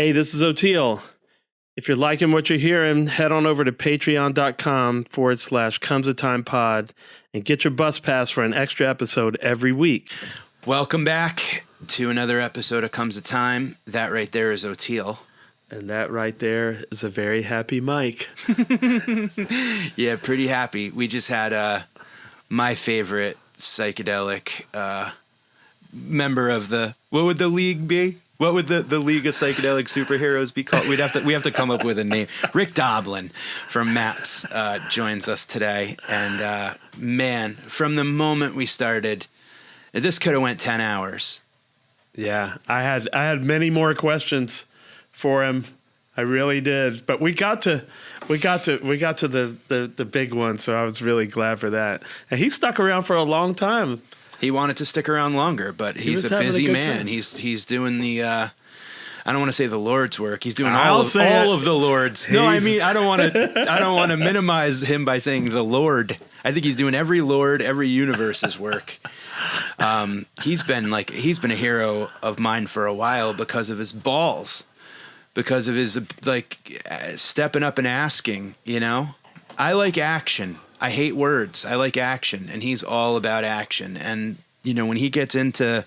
Hey, this is Oteil. If you're liking what you're hearing, head on over to patreon.com/comesatimepod and get your bus pass for an extra episode every week. Welcome back to another episode of Comes a Time. That right there is Oteil. And that right there is a very happy Mike. Yeah, pretty happy. We just had my favorite psychedelic member of the, what would the league be? What would the League of Psychedelic Superheroes be called? We have to come up with a name. Rick Doblin from MAPS joins us today. And man, from the moment we started, this could have went 10 hours. Yeah, I had many more questions for him. I really did. But we got to the big one, so I was really glad for that. And he stuck around for a long time. He wanted to stick around longer, but he's a busy man. He's doing the I don't want to say the Lord's work. He's doing all of the Lord's. No, I mean I don't want to minimize him by saying the Lord. I think he's doing every Lord, every universe's work. He's been a hero of mine for a while because of his balls, because of his stepping up and asking, you know. I like action. I hate words. I like action, and he's all about action. And, you know, when he gets into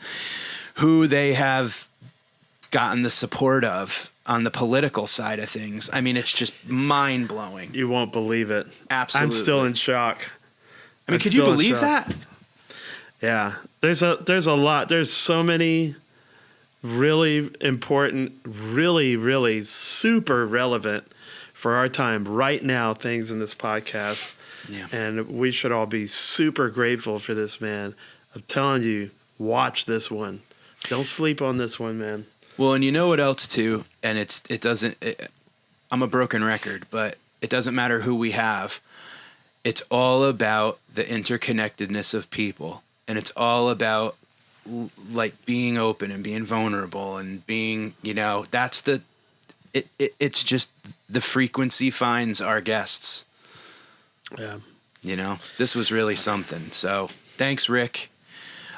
who they have gotten the support of on the political side of things, I mean, it's just mind-blowing. You won't believe it. Absolutely. I'm still in shock. I mean, could you believe that? Yeah. There's a lot. There's so many really important, really, really super relevant for our time right now things in this podcast. Yeah. And we should all be super grateful for this, man. I'm telling you, watch this one. Don't sleep on this one, man. Well, and you know what else too? And I'm a broken record, but it doesn't matter who we have. It's all about the interconnectedness of people. And it's all about like being open and being vulnerable and being, you know, it's just the frequency finds our guests. Yeah. You know, this was really something. So thanks, Rick,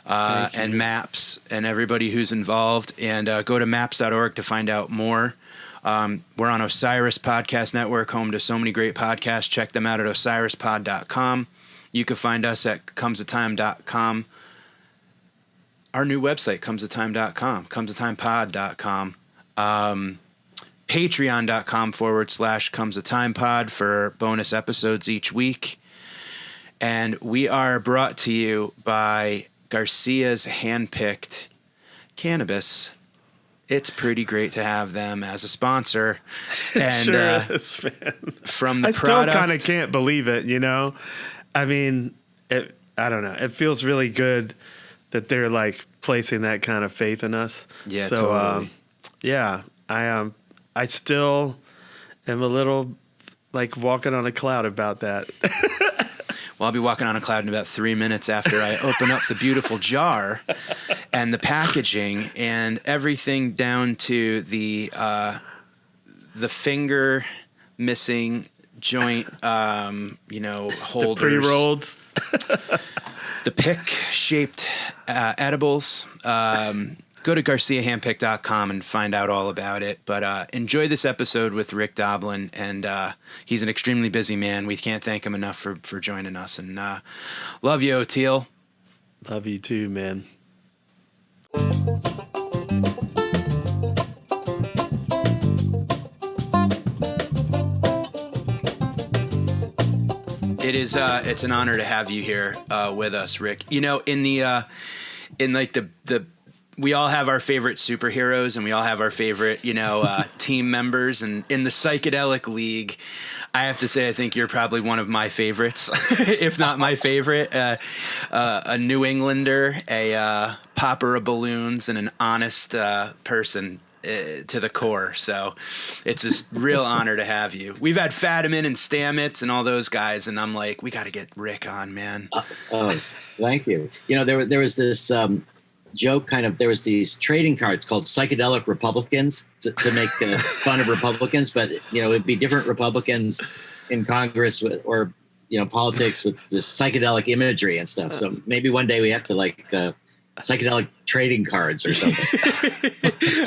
and MAPS and everybody who's involved. And go to maps.org to find out more. We're on Osiris Podcast Network, home to so many great podcasts. Check them out at osirispod.com. You can find us at comesaTime.com. Our new website, comesaTime.com, comesatimepod.com. Patreon.com/comesatimepod for bonus episodes each week. And we are brought to you by Garcia's Handpicked Cannabis. It's pretty great to have them as a sponsor. And sure is, man. From the I product, still kind of can't believe it, you know? I mean, I don't know. It feels really good that they're like placing that kind of faith in us. Yeah, so, totally. Yeah, I still am a little like walking on a cloud about that. Well, I'll be walking on a cloud in about 3 minutes after I open up the beautiful jar and the packaging and everything down to the finger missing joint, holders. The pre-rolled. The pick-shaped edibles. Go to GarciaHandpick.com and find out all about it. But enjoy this episode with Rick Doblin, and he's an extremely busy man. We can't thank him enough for joining us. And love you, Oteil. Love you too, man. It's an honor to have you here with us, Rick. You know, we all have our favorite superheroes and we all have our favorite, team members. And in the Psychedelic League, I have to say, I think you're probably one of my favorites, if not my favorite. A New Englander, a popper of balloons, and an honest person to the core. So it's a real honor to have you. We've had Fadiman and Stamets and all those guys, and I'm like, we got to get Rick on, man. Thank you. You know, there was this joke there was these trading cards called psychedelic Republicans to make fun of Republicans, but it'd be different Republicans in Congress or politics with this psychedelic imagery and stuff. So maybe one day we have to psychedelic trading cards or something.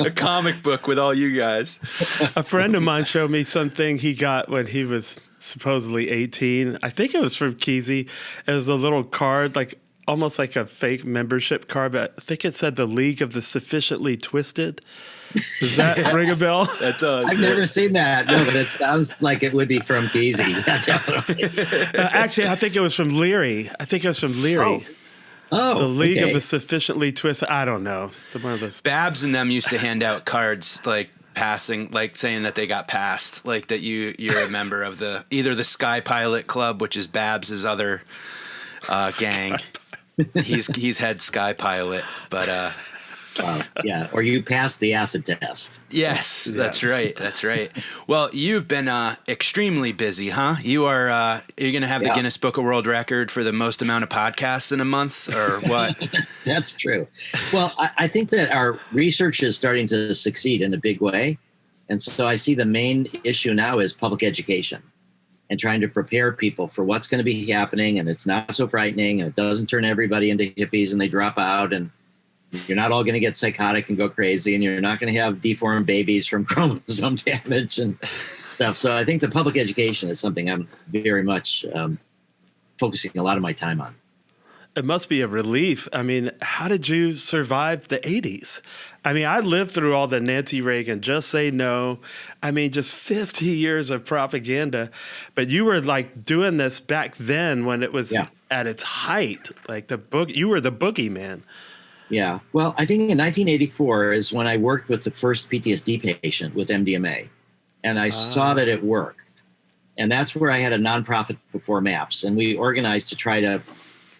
A comic book with all you guys. A friend of mine showed me something he got when he was supposedly 18. I think it was from Kesey. It was a little card, like almost like a fake membership card, but I think it said the League of the Sufficiently Twisted. Does that ring a bell? That does. I've never seen that. No, but it sounds like it would be from Kesey. Yeah, definitely. Actually, I think it was from Leary. Oh, the League okay. of the Sufficiently Twisted. I don't know. One of those. Babs and them used to hand out cards like passing, like saying that they got passed, like that you're a member of either the Sky Pilot Club, which is Babs's other gang. He's head Sky Pilot, but yeah, or you passed the acid test. Yes, that's right. That's right. Well, you've been extremely busy, huh? You're going to have the Guinness Book of World Record for the most amount of podcasts in a month, or what? That's true. Well, I think that our research is starting to succeed in a big way. And so I see the main issue now is public education and trying to prepare people for what's going to be happening. And it's not so frightening, and it doesn't turn everybody into hippies and they drop out, and you're not all going to get psychotic and go crazy, and you're not going to have deformed babies from chromosome damage and stuff. So I think the public education is something I'm very much focusing a lot of my time on. It must be a relief. I mean, how did you survive the 80s? I mean, I lived through all the Nancy Reagan, Just Say No. I mean, just 50 years of propaganda. But you were like doing this back then when it was at its height. Like you were the boogeyman. Yeah. Well, I think in 1984 is when I worked with the first PTSD patient with MDMA, and I saw that it worked. And that's where I had a nonprofit before MAPS, and we organized to try to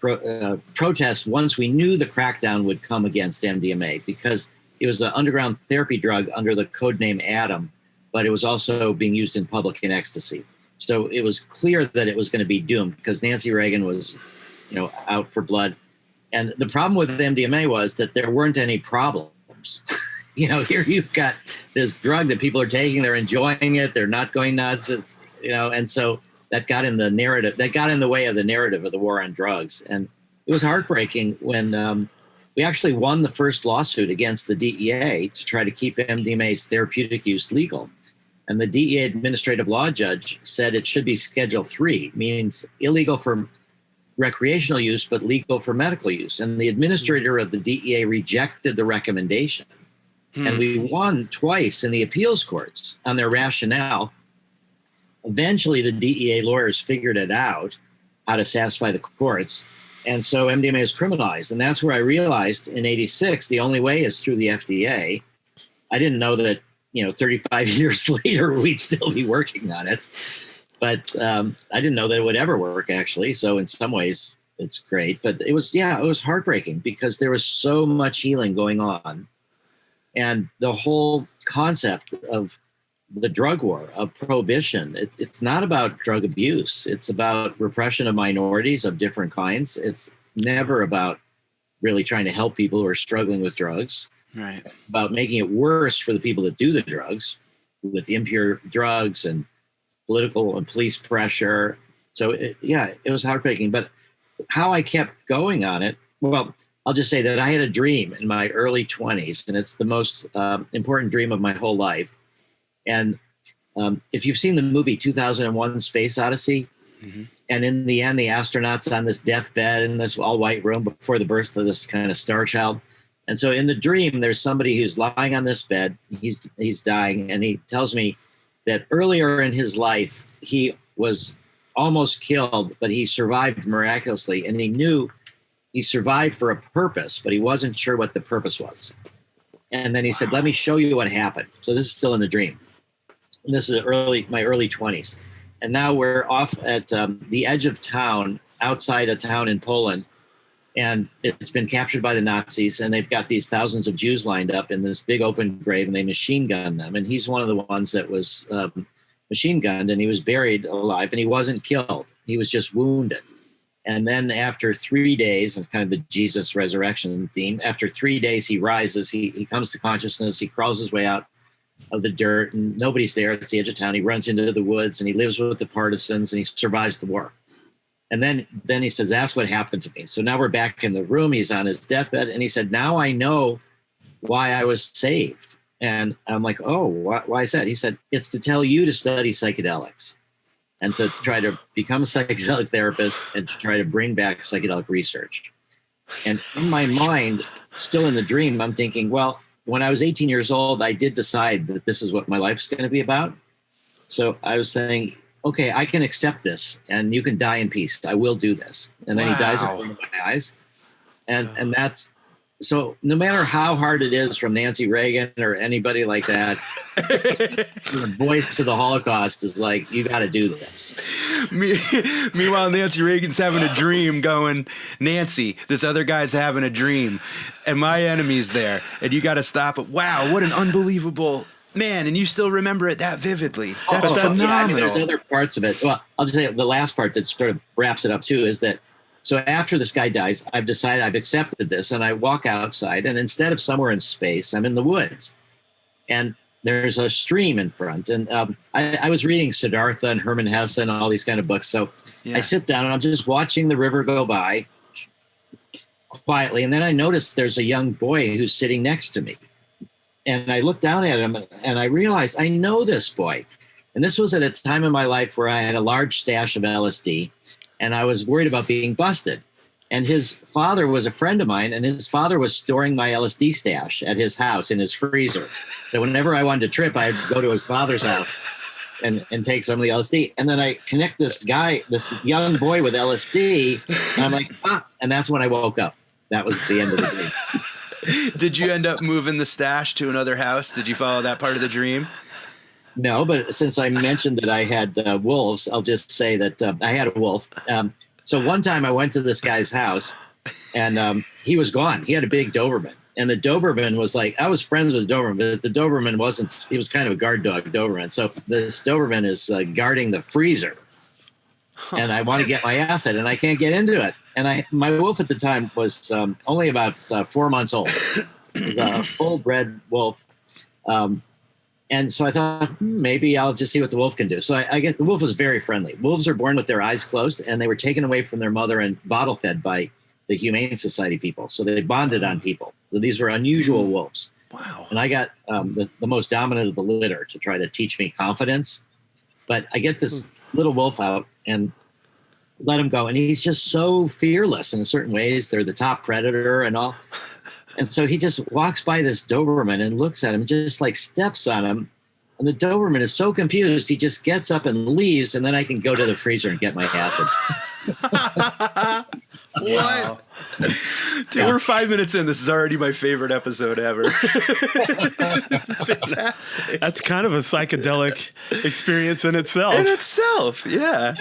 protest once we knew the crackdown would come against MDMA, because it was an underground therapy drug under the code name Adam, but it was also being used in public in ecstasy. So it was clear that it was going to be doomed because Nancy Reagan was, out for blood. And the problem with MDMA was that there weren't any problems. Here you've got this drug that people are taking, they're enjoying it, they're not going nuts. It's, and so that got in the narrative, that got in the way of the narrative of the war on drugs. And it was heartbreaking when we actually won the first lawsuit against the DEA to try to keep MDMA's therapeutic use legal. And the DEA administrative law judge said it should be Schedule 3, means illegal for recreational use, but legal for medical use. And the administrator of the DEA rejected the recommendation. And we won twice in the appeals courts on their rationale. Eventually, the DEA lawyers figured it out, how to satisfy the courts. And so MDMA is criminalized. And that's where I realized in 86, the only way is through the FDA. I didn't know that, 35 years later, we'd still be working on it. But I didn't know that it would ever work, actually. So in some ways, it's great. But it was heartbreaking because there was so much healing going on. And the whole concept of the drug war, of prohibition, it's not about drug abuse. It's about repression of minorities of different kinds. It's never about really trying to help people who are struggling with drugs. Right. It's about making it worse for the people that do the drugs with impure drugs and political and police pressure. So it was heartbreaking. But how I kept going on it, well, I'll just say that I had a dream in my early 20s, and it's the most important dream of my whole life. And if you've seen the movie 2001 Space Odyssey, and in the end, the astronauts on this deathbed in this all-white room before the birth of this kind of star child. And so in the dream, there's somebody who's lying on this bed. He's dying, and he tells me that earlier in his life, he was almost killed, but he survived miraculously. And he knew he survived for a purpose, but he wasn't sure what the purpose was. And then he said, let me show you what happened. So this is still in the dream. And this is my early 20s. And now we're off at the edge of town, outside a town in Poland. And it's been captured by the Nazis, and they've got these thousands of Jews lined up in this big open grave, and they machine gun them. And he's one of the ones that was machine gunned, and he was buried alive, and he wasn't killed. He was just wounded. And then after 3 days, and kind of the Jesus resurrection theme, after 3 days he rises, he comes to consciousness, he crawls his way out of the dirt, and nobody's there. It's the edge of town. He runs into the woods, and he lives with the partisans, and he survives the war. And then he says, that's what happened to me. So now we're back in the room. He's on his deathbed. And he said, now I know why I was saved. And I'm like, oh, why is that? He said, it's to tell you to study psychedelics and to try to become a psychedelic therapist and to try to bring back psychedelic research. And in my mind, still in the dream, I'm thinking, well, when I was 18 years old, I did decide that this is what my life's going to be about. So I was saying, okay, I can accept this and you can die in peace. I will do this. And then he dies in front of my eyes. And that's, so no matter how hard it is from Nancy Reagan or anybody like that, the voice of the Holocaust is like, you got to do this. Meanwhile, Nancy Reagan's having a dream going, Nancy, this other guy's having a dream and my enemy's there and you got to stop it. Wow, what an unbelievable man. And you still remember it that vividly. That's phenomenal. Yeah, I mean, there's other parts of it. Well, I'll just say the last part that sort of wraps it up too is that, so after this guy dies, I've decided I've accepted this and I walk outside and instead of somewhere in space, I'm in the woods and there's a stream in front. And I was reading Siddhartha and Hermann Hesse and all these kind of books. So I sit down and I'm just watching the river go by quietly. And then I notice there's a young boy who's sitting next to me. And I look down at him and I realize I know this boy. And this was at a time in my life where I had a large stash of LSD. And I was worried about being busted. And his father was a friend of mine, and his father was storing my LSD stash at his house in his freezer. So whenever I wanted to trip, I'd go to his father's house and take some of the LSD. And then I connect this guy, this young boy with LSD, and I'm like, and that's when I woke up. That was the end of the dream. Did you end up moving the stash to another house? Did you follow that part of the dream? No, but since I mentioned that I had wolves, I'll just say that I had a wolf. So one time I went to this guy's house and he was gone. He had a big Doberman. And the Doberman was like, I was friends with the Doberman, but the Doberman wasn't, he was kind of a guard dog Doberman. So this Doberman is guarding the freezer. And I want to get my ass in and I can't get into it. And my wolf at the time was only about 4 months old. It was a full-bred wolf. And so I thought, maybe I'll just see what the wolf can do. So I get the wolf was very friendly. Wolves are born with their eyes closed, and they were taken away from their mother and bottle fed by the Humane Society people. So they bonded on people. So these were unusual wolves. Wow. And I got the most dominant of the litter to try to teach me confidence. But I get this little wolf out and let him go. And he's just so fearless in certain ways. They're the top predator and all. And so he just walks by this Doberman and looks at him, just like steps on him. And the Doberman is so confused, he just gets up and leaves. And then I can go to the freezer and get my acid. What? Dude, we're 5 minutes in. This is already my favorite episode ever. It's fantastic. That's kind of a psychedelic experience in itself. Yeah.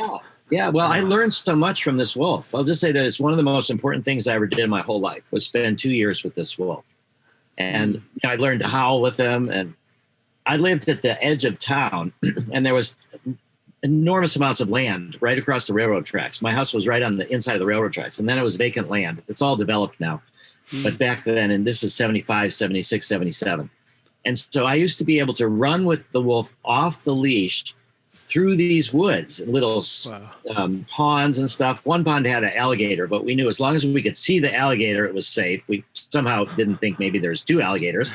Yeah, well, I learned so much from this wolf. I'll just say that it's one of the most important things I ever did in my whole life was spend 2 years with this wolf. And I learned to howl with him. And I lived at the edge of town, and there was enormous amounts of land right across the railroad tracks. My house was right on the inside of the railroad tracks, and then it was vacant land. It's all developed now. But back then, and this is 75, 76, 77. And so I used to be able to run with the wolf off the leash through these woods, little ponds and stuff. One pond had an alligator, but we knew as long as we could see the alligator, it was safe. We somehow didn't think maybe there's 2 alligators.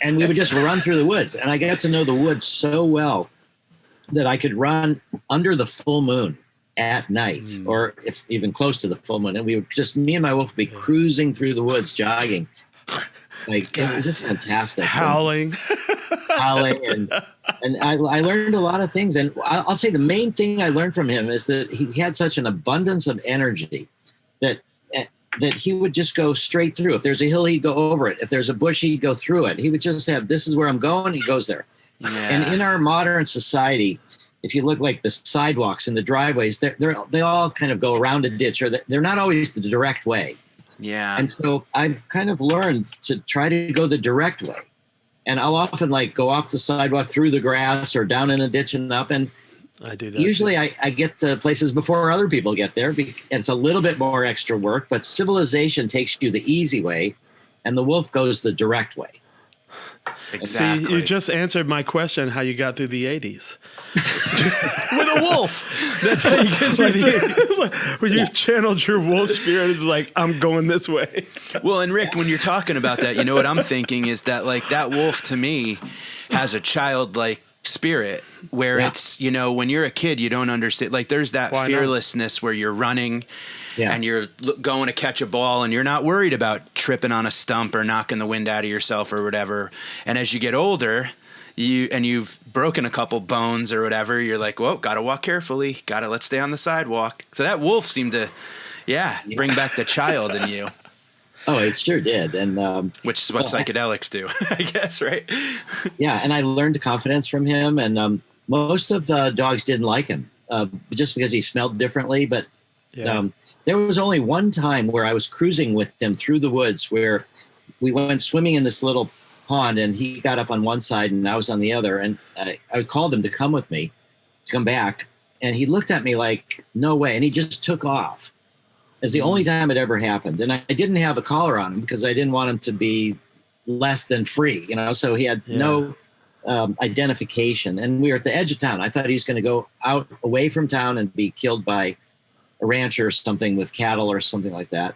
And we would just run through the woods. And I got to know the woods so well that I could run under the full moon at night, or if even close to the full moon. And we would just, me and my wolf would be cruising through the woods, jogging. Like, it was just fantastic. Howling. And I learned a lot of things. And I'll say the main thing I learned from him is that he had such an abundance of energy that he would just go straight through. If there's a hill, he'd go over it. If there's a bush, he'd go through it. He would just have, this is where I'm going. He goes there. Yeah. And in our modern society, if you look like the sidewalks and the driveways, they all kind of go around a ditch, or they're not always the direct way. Yeah. And so I've kind of learned to try to go the direct way. And I'll often go off the sidewalk through the grass or down in a ditch and up. And I do that. Usually I get to places before other people get there. It's a little bit more extra work, but civilization takes you the easy way and the wolf goes the direct way. Exactly. See, you just answered my question how you got through the 80s. with a wolf. That's how you get through the. When you channeled your wolf spirit, it's like, I'm going this way. Well, and Rick, when you're talking about that, you know what I'm thinking is that like that wolf to me has a childlike spirit where it's, you know, when you're a kid, you don't understand. Like there's that fearlessness where you're running and you're going to catch a ball and you're not worried about tripping on a stump or knocking the wind out of yourself or whatever. And as you get older, you've broken a couple bones or whatever, you're like, whoa, gotta walk carefully. Let's stay on the sidewalk. So that wolf seemed to, bring back the child in you. Oh, it sure did. And which is what psychedelics do, I guess, right? Yeah. And I learned confidence from him. And most of the dogs didn't like him just because he smelled differently. But there was only one time where I was cruising with him through the woods where we went swimming in this little pond, and he got up on one side and I was on the other. And I called him to come with me, to come back. And he looked at me like, no way. And he just took off. It's the only time it ever happened. And I didn't have a collar on him because I didn't want him to be less than free, you know? So he had no identification. And we were at the edge of town. I thought he was going to go out away from town and be killed by a rancher or something with cattle or something like that.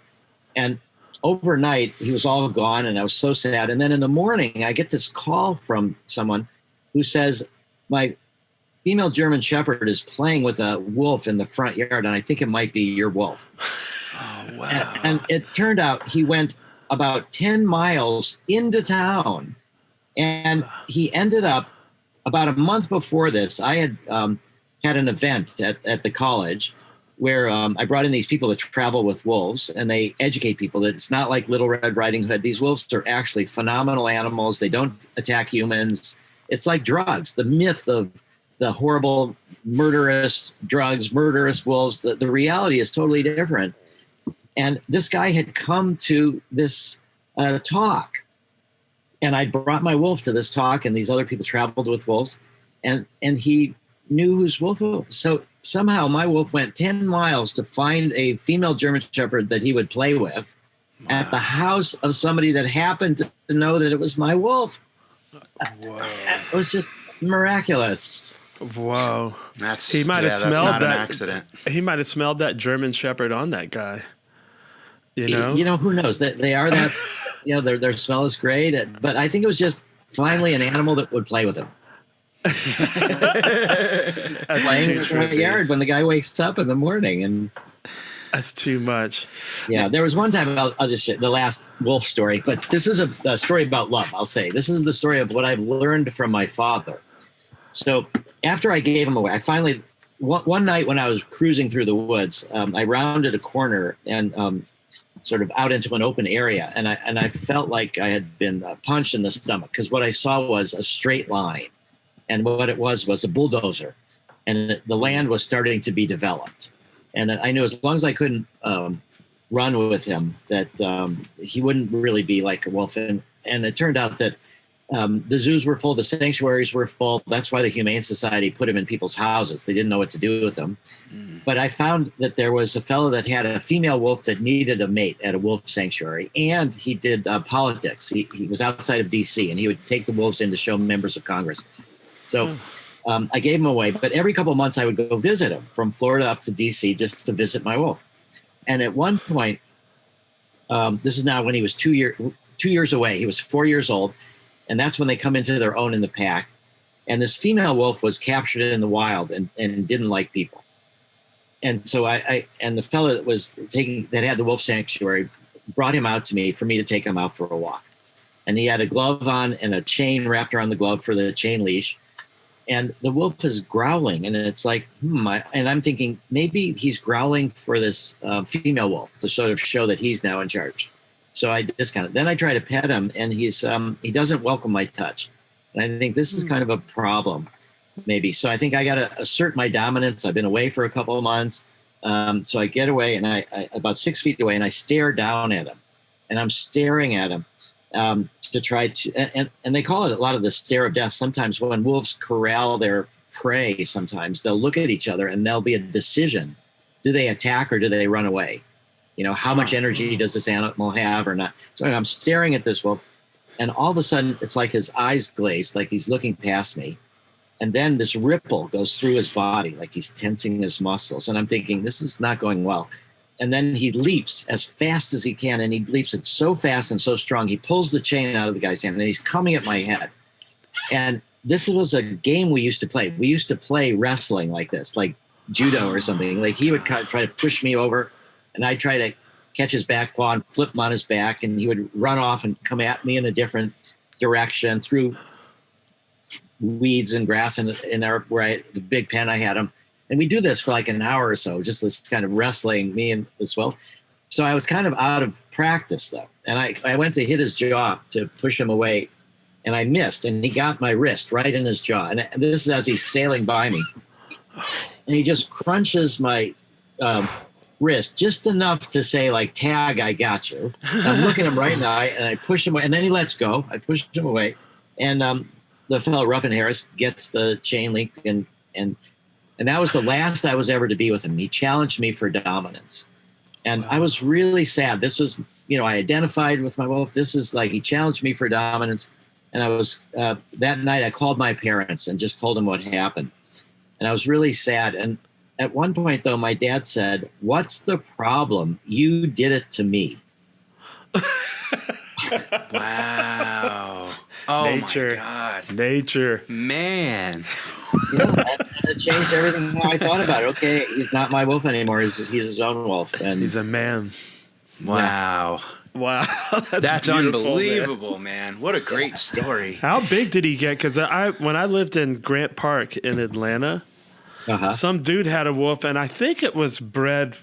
And overnight, he was all gone, and I was so sad. And then in the morning, I get this call from someone who says, my female German Shepherd is playing with a wolf in the front yard, and I think it might be your wolf. Oh, wow. And it turned out he went about 10 miles into town, and he ended up, about a month before this, I had had an event at the college where I brought in these people that travel with wolves, and they educate people that it's not like Little Red Riding Hood. These wolves are actually phenomenal animals. They don't attack humans. It's like drugs. The myth of the horrible, murderous drugs, murderous wolves, the reality is totally different. And this guy had come to this talk, and I brought my wolf to this talk, and these other people traveled with wolves, and he knew whose wolf it was. So somehow my wolf went 10 miles to find a female German Shepherd that he would play with at the house of somebody that happened to know that it was my wolf. Whoa. It was just miraculous. Whoa. He might have smelled that accident. He might have smelled that German Shepherd on that guy. You know, who knows? They are that, their smell is great. But I think it was just finally an animal that would play with him. Playing in the front yard when the guy wakes up in the morning, and that's too much. Yeah, there was one time, I'll just share the last wolf story, but this is a story about love. I'll say this is the story of what I've learned from my father. So after I gave him away, I finally one night when I was cruising through the woods, I rounded a corner and sort of out into an open area, and I felt like I had been punched in the stomach, because what I saw was a straight line. And what it was a bulldozer, and the land was starting to be developed. And I knew as long as I couldn't run with him, that he wouldn't really be like a wolf. And it turned out that the zoos were full, the sanctuaries were full. That's why the Humane Society put him in people's houses. They didn't know what to do with him. But I found that there was a fellow that had a female wolf that needed a mate at a wolf sanctuary, and he did politics. He was outside of D.C., and he would take the wolves in to show members of Congress. So I gave him away, but every couple of months I would go visit him from Florida up to DC just to visit my wolf. And at one point, this is now when he was 2 years away. He was 4 years old, and that's when they come into their own in the pack. And this female wolf was captured in the wild and didn't like people. And so and the fellow that had the wolf sanctuary brought him out to me for me to take him out for a walk. And he had a glove on and a chain wrapped around the glove for the chain leash. And the wolf is growling, and it's like, and I'm thinking maybe he's growling for this female wolf to sort of show that he's now in charge. So I discount it. Then I try to pet him, and he doesn't welcome my touch. And I think this is kind of a problem, maybe. So I think I got to assert my dominance. I've been away for a couple of months. So I get away, and I about 6 feet away, and I stare down at him, and I'm staring at him. To try to, and they call it a lot of the stare of death. Sometimes when wolves corral their prey, sometimes they'll look at each other and there'll be a decision. Do they attack or do they run away? How much energy does this animal have or not? So I'm staring at this wolf, and all of a sudden it's like his eyes glazed, like he's looking past me. And then this ripple goes through his body, like he's tensing his muscles. And I'm thinking, this is not going well. And then he leaps as fast as he can. And he leaps it so fast and so strong. He pulls the chain out of the guy's hand and he's coming at my head. And this was a game we used to play. We used to play wrestling like this, like judo or something. Like he would try to push me over and I'd try to catch his back paw and flip him on his back. And he would run off and come at me in a different direction through weeds and grass and the big pen I had him. And we do this for like an hour or so, just this kind of wrestling, me and this wolf. So I was kind of out of practice though. And I went to hit his jaw to push him away and I missed and he got my wrist right in his jaw. And this is as he's sailing by me. And he just crunches my wrist just enough to say like, tag, I got you. And I'm looking him right in the eye and I push him away and then he lets go. I pushed him away and the fellow Ruffin Harris gets the chain link and that was the last I was ever to be with him. He challenged me for dominance. And I was really sad. This was, I identified with my wolf. This is like, he challenged me for dominance. And I was, that night I called my parents and just told them what happened. And I was really sad. And at one point though, my dad said, "What's the problem? You did it to me." Wow. Oh Nature. My God. Nature. Man. It changed everything how I thought about it. Okay, he's not my wolf anymore. He's his own wolf. And he's a man. Wow. Yeah. Wow. That's unbelievable, man. What a great story. How big did he get? Because when I lived in Grant Park in Atlanta, some dude had a wolf, and I think it was bred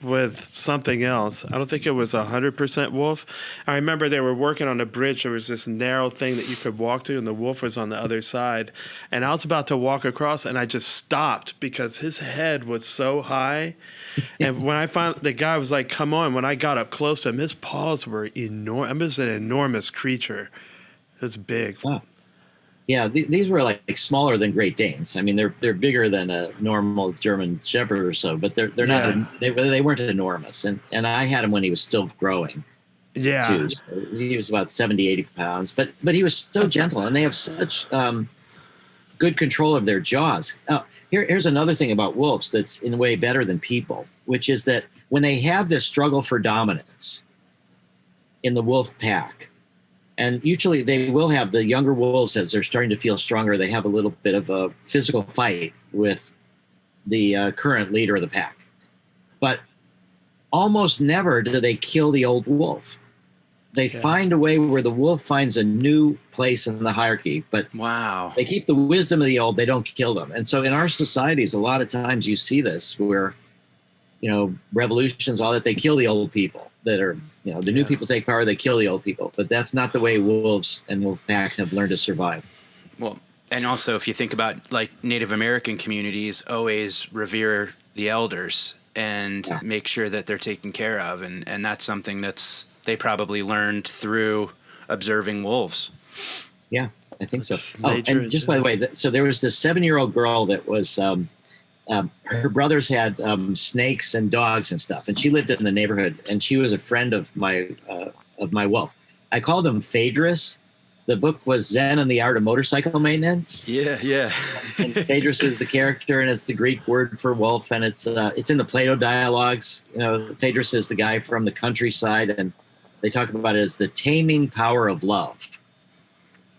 with something else. I don't think it was 100% wolf. I remember they were working on a bridge. There was this narrow thing that you could walk to, and the wolf was on the other side. And I was about to walk across, and I just stopped because his head was so high. And when I found the guy was like, "Come on!" When I got up close to him, his paws were enormous. I mean, it was an enormous creature. It was big. Wow. Yeah, these were like smaller than Great Danes. I mean, they're bigger than a normal German Shepherd or so, but they're not. They weren't enormous. And I had him when he was still growing. Yeah, too. So he was about 70, 80 pounds, but he was so gentle, and they have such good control of their jaws. Here's another thing about wolves that's in a way better than people, which is that when they have this struggle for dominance in the wolf pack. And usually they will have the younger wolves as they're starting to feel stronger. They have a little bit of a physical fight with the current leader of the pack. But almost never do they kill the old wolf. They find a way where the wolf finds a new place in the hierarchy. But wow, they keep the wisdom of the old. They don't kill them. And so in our societies, a lot of times you see this where, revolutions, all that, they kill the old people that are, the new people take power, they kill the old people. But that's not the way wolves and wolf pack have learned to survive. Well, and also if you think about like Native American communities always revere the elders and make sure that they're taken care of. And that's something they probably learned through observing wolves. Yeah, I think so. And just by the way, so there was this 7-year-old girl that was, her brothers had snakes and dogs and stuff, and she lived in the neighborhood, and she was a friend of my wolf. I called him Phaedrus. The book was Zen and the Art of Motorcycle Maintenance. Yeah. And Phaedrus is the character, and it's the Greek word for wolf, and it's in the Plato dialogues. Phaedrus is the guy from the countryside, and they talk about it as the taming power of love.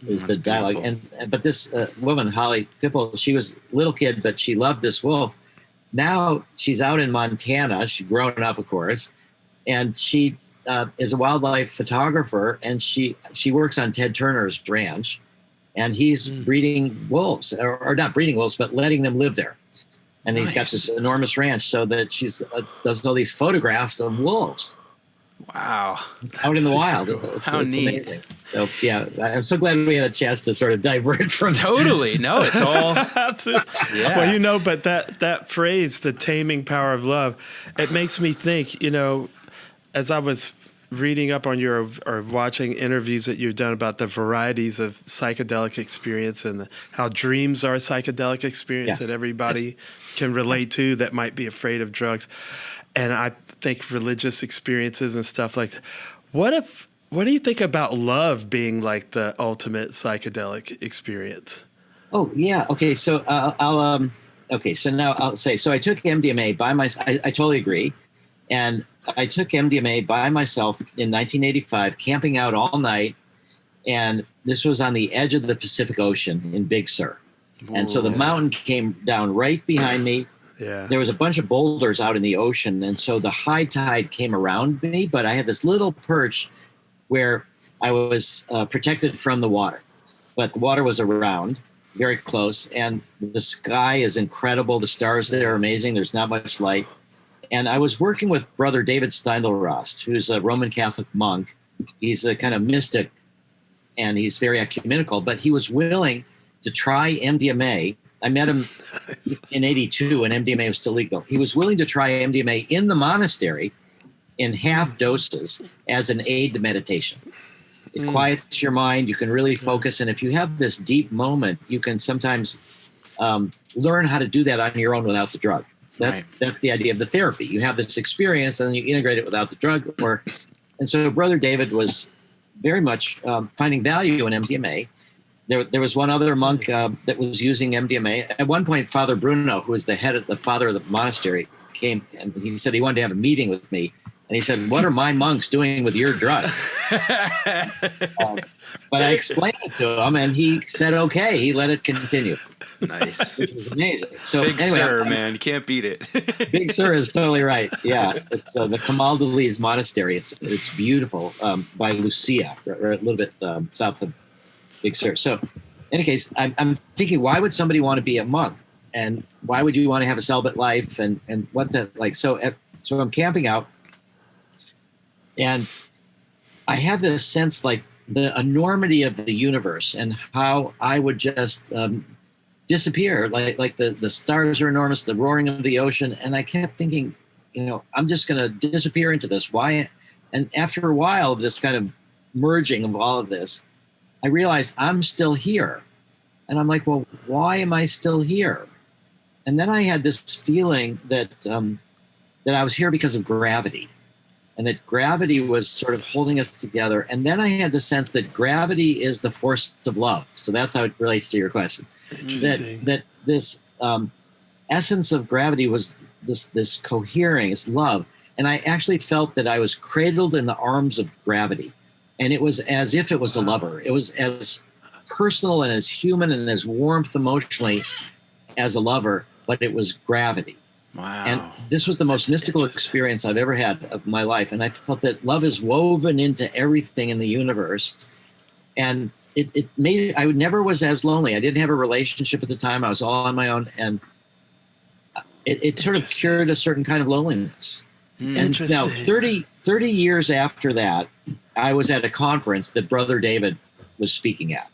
Is the dialogue. But this woman, Holly Pipple, she was a little kid, but she loved this wolf. Now she's out in Montana. She's grown up, of course, and she is a wildlife photographer, and she works on Ted Turner's ranch, and he's breeding wolves, or not breeding wolves, but letting them live there. And he's got this enormous ranch, so that she's does all these photographs of wolves. Wow. Out in the wild. How neat. Amazing. So, yeah, I'm so glad we had a chance to sort of divert from Totally. No, it's all. Absolutely. Yeah. Well, but that phrase, the taming power of love, it makes me think, as I was reading up on or watching interviews that you've done about the varieties of psychedelic experience and how dreams are a psychedelic experience that everybody can relate to that might be afraid of drugs. And I think religious experiences and stuff like that. What do you think about love being like the ultimate psychedelic experience? Oh yeah. Okay. So okay. So now I'll say. So I took MDMA by my. I totally agree, and I took MDMA by myself in 1985, camping out all night, and this was on the edge of the Pacific Ocean in Big Sur, and so the mountain came down right behind me. Yeah. There was a bunch of boulders out in the ocean, and so the high tide came around me, but I had this little perch where I was protected from the water, but the water was around, very close, and the sky is incredible. The stars there are amazing. There's not much light. And I was working with Brother David Steindl-Rast, who's a Roman Catholic monk. He's a kind of mystic, and he's very ecumenical, but he was willing to try MDMA. I met him in 82 when MDMA was still legal. He was willing to try MDMA in the monastery in half doses as an aid to meditation. It quiets your mind. You can really focus. And if you have this deep moment, you can sometimes learn how to do that on your own without the drug. That's the idea of the therapy. You have this experience and then you integrate it without the drug. And so Brother David was very much finding value in MDMA. There was one other monk that was using MDMA. At one point, Father Bruno, who was the father of the monastery, came and he said he wanted to have a meeting with me. And he said, "What are my monks doing with your drugs?" But I explained it to him, and he said, "Okay." He let it continue. Nice. Which was amazing. So Big anyway, Sur, man, you can't beat it. Big Sur is totally right. Yeah, it's the Camaldolese Monastery. It's beautiful by Lucia, or a little bit south of Big Sur. So, in any case, I'm thinking, why would somebody want to be a monk, and why would you want to have a celibate life, and what the like? So I'm camping out. And I have this sense like the enormity of the universe and how I would just disappear. Like the stars are enormous, the roaring of the ocean. And I kept thinking, I'm just going to disappear into this. Why? And after a while of this kind of merging of all of this, I realized I'm still here. And I'm like, well, why am I still here? And then I had this feeling that I was here because of gravity. And that gravity was sort of holding us together. And then I had the sense that gravity is the force of love. So that's how it relates to your question. That this essence of gravity was this cohering, this love. And I actually felt that I was cradled in the arms of gravity. And it was as if it was a lover. It was as personal and as human and as warmth emotionally as a lover, but it was gravity. Wow. And this was the most mystical experience I've ever had of my life. And I felt that love is woven into everything in the universe. And it made it, I never was as lonely. I didn't have a relationship at the time. I was all on my own. And it sort of cured a certain kind of loneliness. And now 30 years after that, I was at a conference that Brother David was speaking at.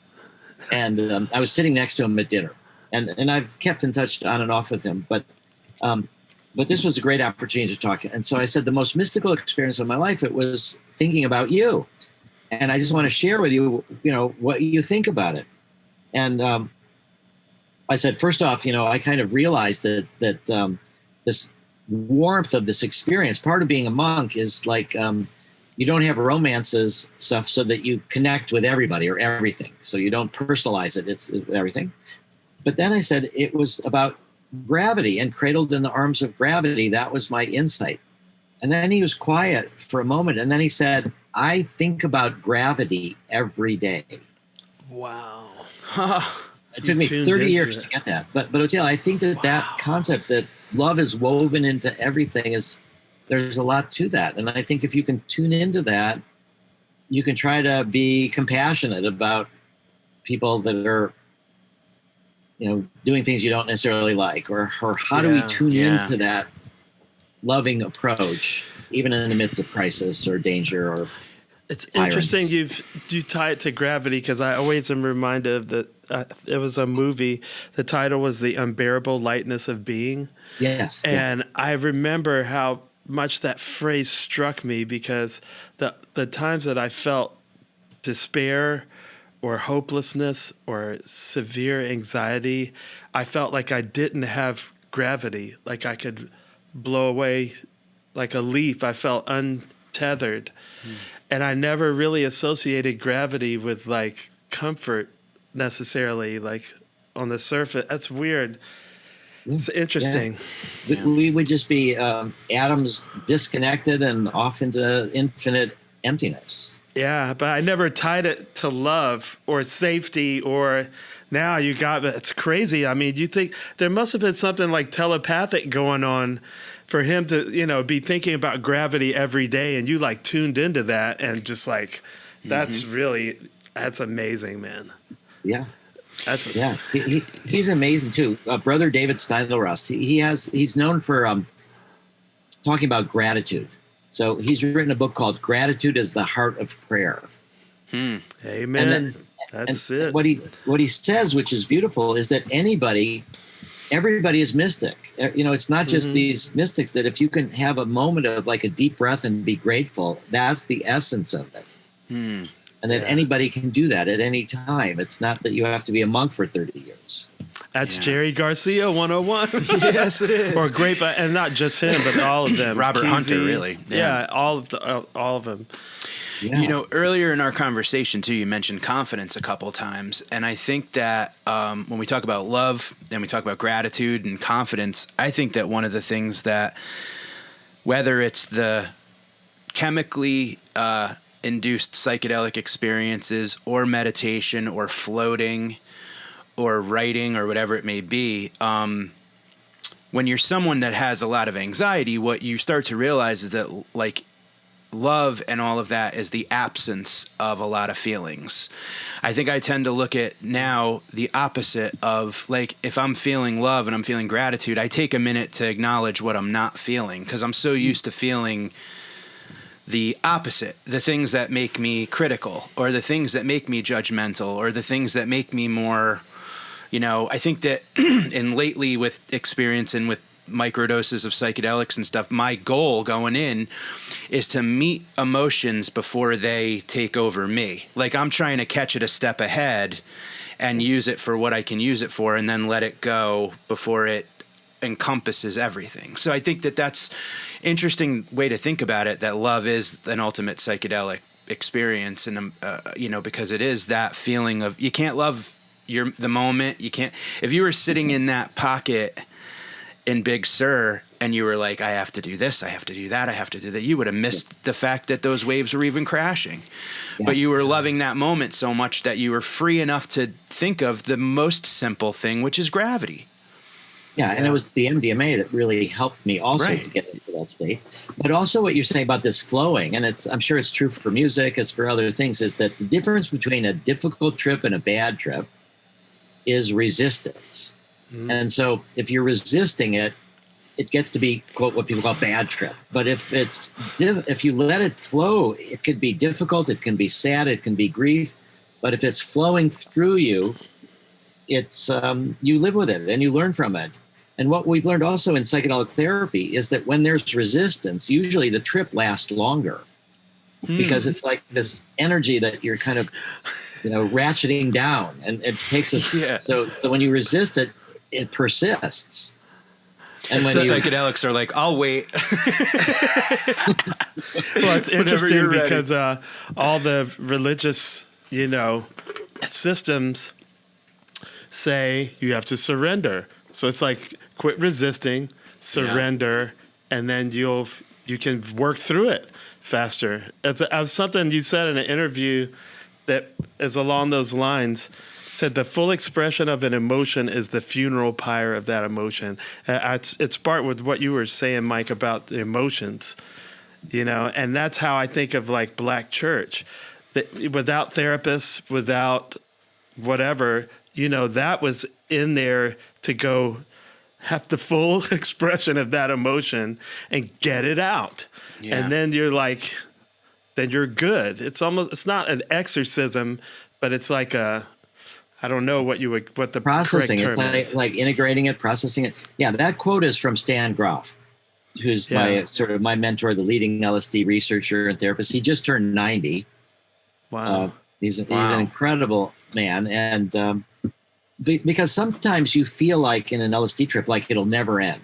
And I was sitting next to him at dinner. And I've kept in touch on and off with him. But this was a great opportunity to talk. And so I said, the most mystical experience of my life, it was thinking about you. And I just want to share with you, what you think about it. And I said, first off, I kind of realized that this warmth of this experience, part of being a monk is like you don't have romances stuff so that you connect with everybody or everything. So you don't personalize it. It's everything. But then I said it was about gravity and cradled in the arms of gravity. That was my insight. And then he was quiet for a moment. And then he said, I think about gravity every day. Wow. It took me 30 years to get that. But Otel, I think that concept that love is woven into everything there's a lot to that. And I think if you can tune into that, you can try to be compassionate about people that are doing things you don't necessarily like, or how do we tune into that loving approach, even in the midst of crisis or danger or It's tyrants. interesting you tie it to gravity, because I always am reminded of that. It was a movie. The title was The Unbearable Lightness of Being. Yes. And I remember how much that phrase struck me, because the times that I felt despair or hopelessness or severe anxiety, I felt like I didn't have gravity, like I could blow away like a leaf. I felt untethered. And I never really associated gravity with like comfort necessarily. Like on the surface. That's weird. It's interesting. Yeah. We would just be atoms disconnected and off into infinite emptiness. Yeah, but I never tied it to love or safety or now you got it. It's crazy. I mean, you think there must have been something like telepathic going on for him to, you know, be thinking about gravity every day and you like tuned into that and just like, that's amazing, man. Yeah. He's amazing too. Brother David Steindl-Rast, he's known for talking about gratitude. So he's written a book called Gratitude is the Heart of Prayer. Amen. That's it. What he says, which is beautiful, is that everybody is mystic. You know, it's not just these mystics, that if you can have a moment of like a deep breath and be grateful, that's the essence of it. And that anybody can do that at any time. It's not that you have to be a monk for 30 years. That's Jerry Garcia 101. Yes, it is. Or great, and not just him, but all of them. Robert Hunter, really. Yeah, all of them. Yeah. You know, earlier in our conversation, too, you mentioned confidence a couple times. And I think that when we talk about love and we talk about gratitude and confidence, I think that one of the things that, whether it's the chemically induced psychedelic experiences or meditation or floating or writing or whatever it may be, when you're someone that has a lot of anxiety, what you start to realize is that like love and all of that is the absence of a lot of feelings. I think I tend to look at now the opposite of like, if I'm feeling love and I'm feeling gratitude, I take a minute to acknowledge what I'm not feeling because I'm so used to feeling the opposite, the things that make me critical or the things that make me judgmental or the things that make me more, you know, I think that and lately with experience and with microdoses of psychedelics and stuff, my goal going in is to meet emotions before they take over me. Like I'm trying to catch it a step ahead and use it for what I can use it for and then let it go before it encompasses everything. So I think that that's interesting way to think about it, that love is an ultimate psychedelic experience. And, you know, because it is that feeling of, you can't love the moment. You can't, if you were sitting in that pocket in Big Sur and you were like, I have to do this, I have to do that, I have to do that, you would have missed the fact that those waves were even crashing. Yeah. But you were loving that moment so much that you were free enough to think of the most simple thing, which is gravity. Yeah, and it was the MDMA that really helped me also to get into that state. But also what you're saying about this flowing, and I'm sure it's true for music, it's for other things, is that the difference between a difficult trip and a bad trip is resistance. And so if you're resisting it, it gets to be, quote, what people call bad trip. But if you let it flow, it could be difficult, it can be sad, it can be grief. But if it's flowing through you, it's you live with it and you learn from it. And what we've learned also in psychedelic therapy is that when there's resistance, usually the trip lasts longer because it's like this energy that you're kind of, you know, ratcheting down, and it takes us. So when you resist it, it persists. And when the psychedelics are like, I'll wait. Well, it's interesting because all the religious, you know, systems say you have to surrender. So it's like quit resisting, surrender, and then you can work through it faster. It's something you said in an interview that is along those lines. Said the full expression of an emotion is the funeral pyre of that emotion. It's part with what you were saying, Mike, about the emotions, you know, and that's how I think of like Black Church. That without therapists, without whatever, you know, that was in there to go have the full expression of that emotion and get it out. Yeah. And then you're like, then you're good. It's not an exorcism, but it's like I don't know what the processing. Correct term it's is. like integrating it, processing it. Yeah, that quote is from Stan Grof, who's my mentor, the leading LSD researcher and therapist. He just turned 90. Wow. He's an incredible man, and because sometimes you feel like in an LSD trip, like it'll never end.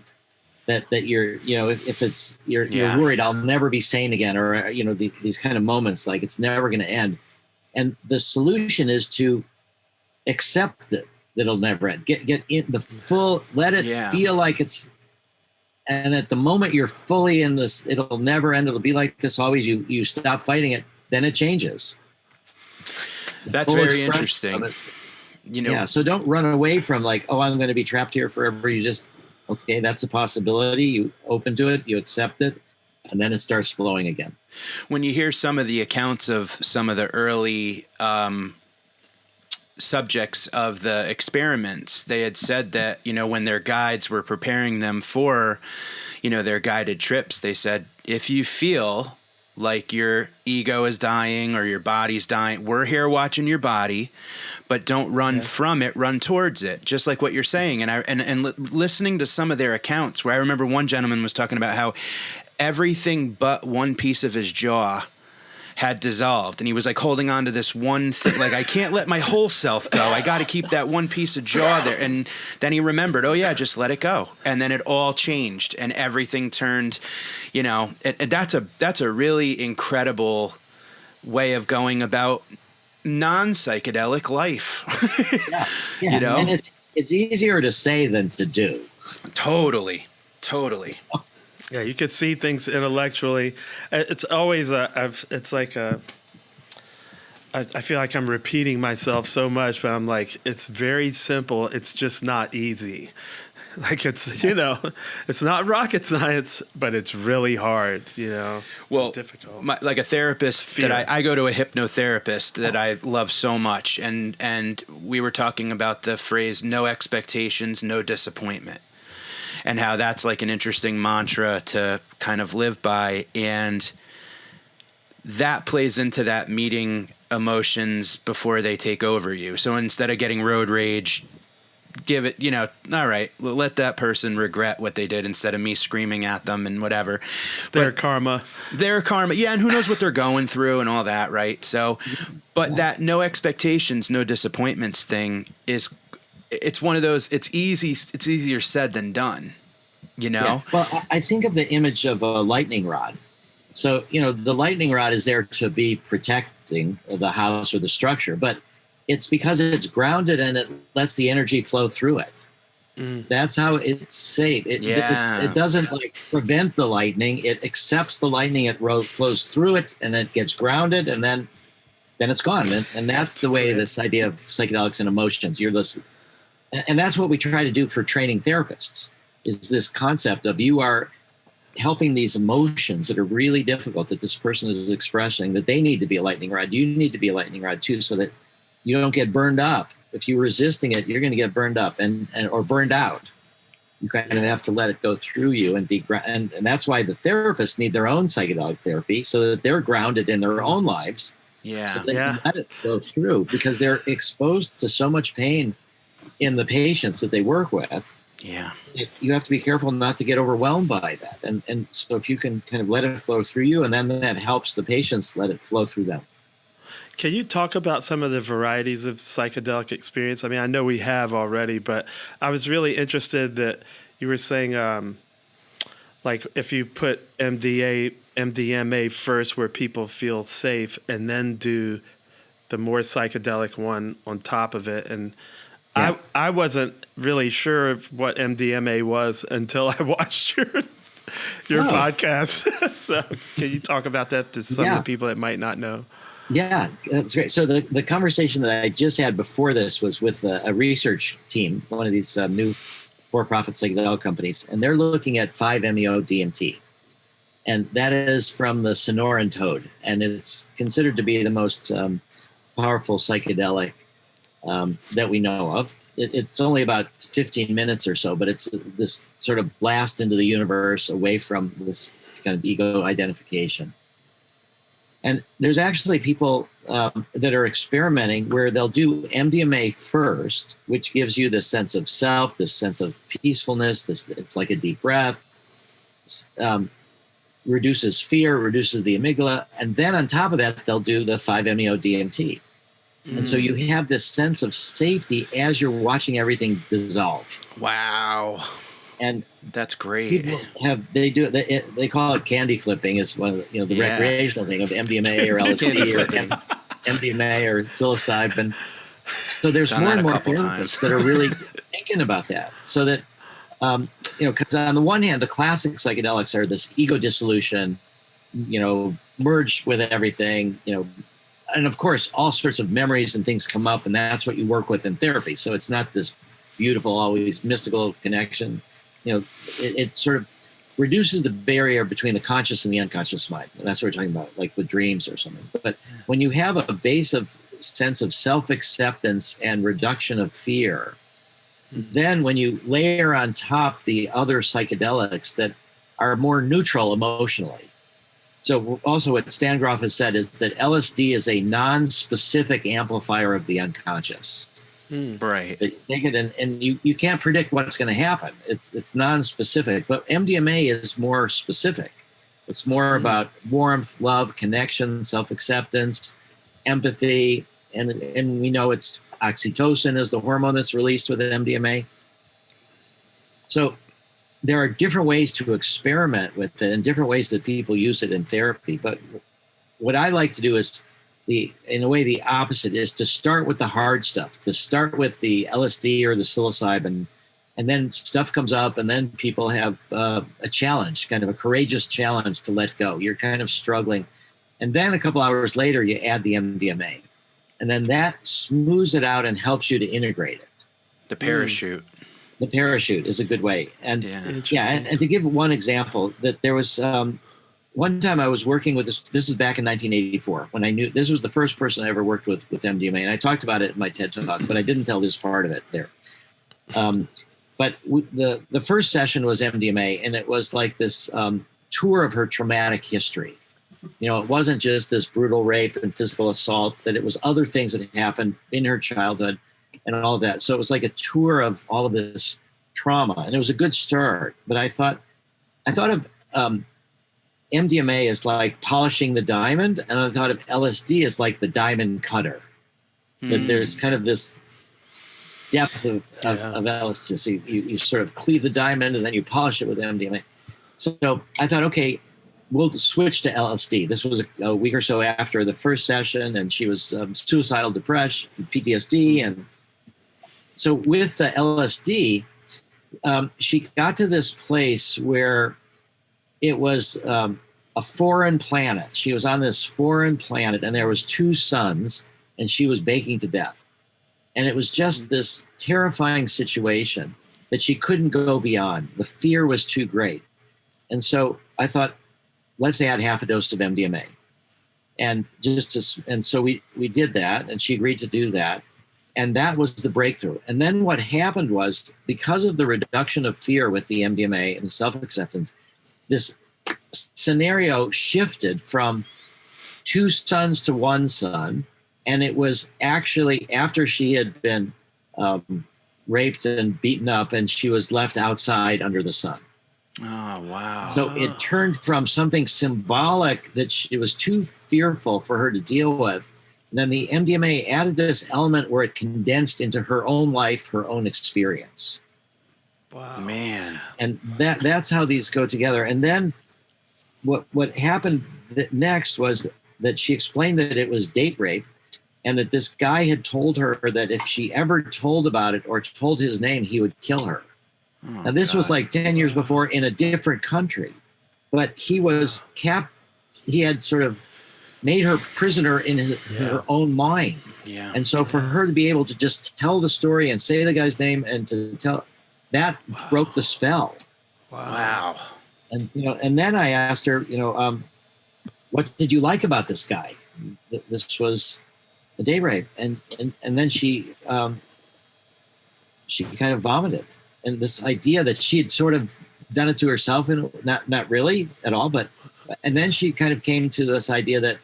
That you're, you know, if it's you're worried I'll never be sane again, or you know these kind of moments like it's never going to end. And the solution is to accept that'll never end. Get in the full, let it feel like it's, and at the moment you're fully in this, it'll never end. It'll be like this always. You stop fighting it, then it changes. That's very interesting. You know, so don't run away from like, oh, I'm going to be trapped here forever. You just, okay, that's a possibility. You open to it, you accept it, and then it starts flowing again. When you hear some of the accounts of some of the early subjects of the experiments, they had said that, you know, when their guides were preparing them for, you know, their guided trips, they said, if you feel like your ego is dying or your body's dying, we're here watching your body, but don't run from it, run towards it. Just like what you're saying. And listening to some of their accounts, where I remember one gentleman was talking about how everything but one piece of his jaw had dissolved, and he was like holding on to this one thing, like, I can't let my whole self go. I got to keep that one piece of jaw there. And then he remembered, oh yeah, just let it go. And then it all changed and everything turned, you know, and that's a really incredible way of going about non-psychedelic life. You know, and it's easier to say than to do. Totally. Yeah, you could see things intellectually. It's always I feel like I'm repeating myself so much, but I'm like, it's very simple. It's just not easy. Like, it's, you know, it's not rocket science, but it's really hard, you know. Well, difficult. Like a therapist that I go to a hypnotherapist that I love so much. And we were talking about the phrase, no expectations, no disappointment. And how that's like an interesting mantra to kind of live by. And that plays into that meeting emotions before they take over you. So instead of getting road rage, give it, you know, all right, let that person regret what they did instead of me screaming at them and whatever. Their karma. Yeah. And who knows what they're going through and all that. Right. So, but that no expectations, no disappointments thing it's one of those, it's easier said than done, you know? Yeah. Well, I think of the image of a lightning rod. So, you know, the lightning rod is there to be protecting the house or the structure, but it's because it's grounded and it lets the energy flow through it. That's how it's safe. It doesn't like prevent the lightning. It accepts the lightning. It flows through it, and it gets grounded, and then it's gone. And that's the way this idea of psychedelics and emotions. You're listening. And that's what we try to do for training therapists, is this concept of you are helping these emotions that are really difficult that this person is expressing, that they need to be a lightning rod. You need to be a lightning rod too, so that you don't get burned up. If you're resisting it, you're going to get burned up or burned out. You kind of have to let it go through you and be and that's why the therapists need their own psychedelic therapy, so that they're grounded in their own lives. Yeah. So they can let it go through, because they're exposed to so much pain in the patients that they work with. Yeah. You have to be careful not to get overwhelmed by that. And so if you can kind of let it flow through you, and then that helps the patients let it flow through them. Can you talk about some of the varieties of psychedelic experience? I mean, I know we have already, but I was really interested that you were saying, like, if you put MDMA first where people feel safe, and then do the more psychedelic one on top of it. And I wasn't really sure what MDMA was until I watched your podcast. So can you talk about that to some of the people that might not know? Yeah, that's great. So the conversation that I just had before this was with a research team, one of these new for-profit psychedelic companies, and they're looking at 5-MeO-DMT. And that is from the Sonoran toad, and it's considered to be the most powerful psychedelic that we know of. It's only about 15 minutes or so, but it's this sort of blast into the universe away from this kind of ego identification. And there's actually people that are experimenting where they'll do MDMA first, which gives you this sense of self, this sense of peacefulness. It's like a deep breath, reduces fear, reduces the amygdala. And then on top of that, they'll do the 5-MeO-DMT. And so you have this sense of safety as you're watching everything dissolve. Wow. And that's great. People they call it candy flipping. Is one of the recreational thing of MDMA or LSD or MDMA or psilocybin. So there's more and more therapists that are really thinking about that. So that, because on the one hand, the classic psychedelics are this ego dissolution, merged with everything, and of course, all sorts of memories and things come up, and that's what you work with in therapy. So it's not this beautiful, always mystical connection. It sort of reduces the barrier between the conscious and the unconscious mind. And that's what we're talking about, like with dreams or something. But when you have a base of sense of self-acceptance and reduction of fear, then when you layer on top the other psychedelics that are more neutral emotionally. So also what Stan Grof has said is that LSD is a non-specific amplifier of the unconscious. Right. Take it and you can't predict what's going to happen. It's non-specific, but MDMA is more specific. It's more about warmth, love, connection, self-acceptance, empathy, and we know it's oxytocin is the hormone that's released with MDMA. So there are different ways to experiment with it and different ways that people use it in therapy. But what I like to do is in a way, the opposite is to start with the hard stuff, to start with the LSD or the psilocybin, and then stuff comes up, and then people have a challenge, kind of a courageous challenge to let go. You're kind of struggling. And then a couple hours later, you add the MDMA. And then that smooths it out and helps you to integrate it. The parachute. The parachute is a good way. And and to give one example, that there was one time I was working with this is back in 1984, when I knew this was the first person I ever worked with MDMA. And I talked about it in my TED Talk, but I didn't tell this part of it there. But the first session was MDMA, and it was like this tour of her traumatic history. It wasn't just this brutal rape and physical assault, that it was other things that had happened in her childhood and all of that. So it was like a tour of all of this trauma, and it was a good start. But I thought of MDMA as like polishing the diamond, and I thought of LSD as like the diamond cutter. That there's kind of this depth of LSD. So you sort of cleave the diamond and then you polish it with MDMA. So I thought, okay, we'll switch to LSD. This was a week or so after the first session, and she was suicidal depression, PTSD. And so with the LSD, she got to this place where it was a foreign planet. She was on this foreign planet, and there was 2 suns, and she was baking to death. And it was just this terrifying situation that she couldn't go beyond. The fear was too great. And so I thought, let's add half a dose of MDMA. And so we did that, and she agreed to do that. And that was the breakthrough. And then what happened was, because of the reduction of fear with the MDMA and the self-acceptance, this scenario shifted from 2 suns to 1 sun. And it was actually after she had been raped and beaten up, and she was left outside under the sun. Oh, wow. So it turned from something symbolic that it was too fearful for her to deal with. And then the MDMA added this element where it condensed into her own life, her own experience. Wow. Man. And that's how these go together. And then what happened next was that she explained that it was date rape, and that this guy had told her that if she ever told about it or told his name, he would kill her. Oh, now, this was like 10 years before in a different country, but he was he had sort of made her prisoner in her own mind. Yeah. And so for her to be able to just tell the story and say the guy's name and to tell, that broke the spell. Wow. And, and then I asked her, what did you like about this guy? This was a day rape. And then she kind of vomited. And this idea that she had sort of done it to herself, and not really at all, and then she kind of came to this idea that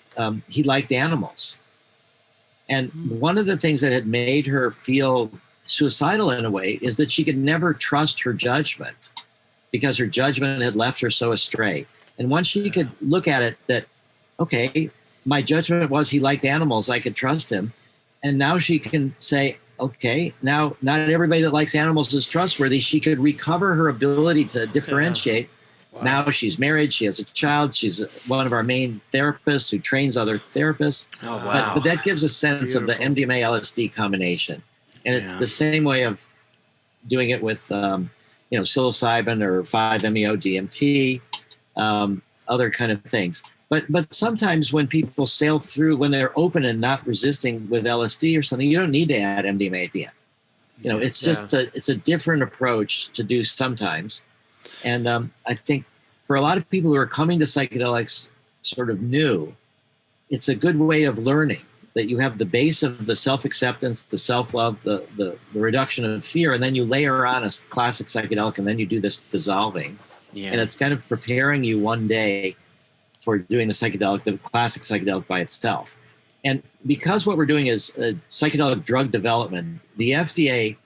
he liked animals. And one of the things that had made her feel suicidal in a way is that she could never trust her judgment, because her judgment had left her so astray. And once she could look at it that, okay, my judgment was he liked animals, I could trust him. And now she can say, okay, now not everybody that likes animals is trustworthy. She could recover her ability to differentiate. Wow. Now she's married. She has a child. She's one of our main therapists who trains other therapists. Oh, wow. But that gives a sense of the MDMA LSD combination. And it's the same way of doing it with, psilocybin or 5-MeO DMT, other kind of things. But sometimes when people sail through, when they're open and not resisting with LSD or something, you don't need to add MDMA at the end. It's just it's a different approach to do sometimes. And I think for a lot of people who are coming to psychedelics sort of new, it's a good way of learning that you have the base of the self-acceptance, the self-love, the reduction of fear, and then you layer on a classic psychedelic, and then you do this dissolving. Yeah. And it's kind of preparing you one day for doing the classic psychedelic by itself. And because what we're doing is psychedelic drug development, the FDA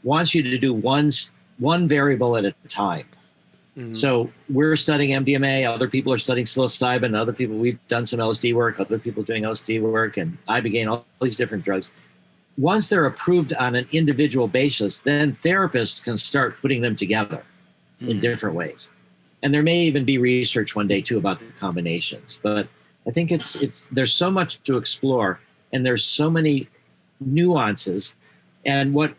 wants you to do one variable at a time. Mm-hmm. So we're studying MDMA, other people are studying psilocybin, other people, we've done some LSD work, other people doing LSD work, and ibogaine, all these different drugs. Once they're approved on an individual basis, then therapists can start putting them together in different ways. And there may even be research one day too about the combinations. But I think there's so much to explore, and there's so many nuances. And what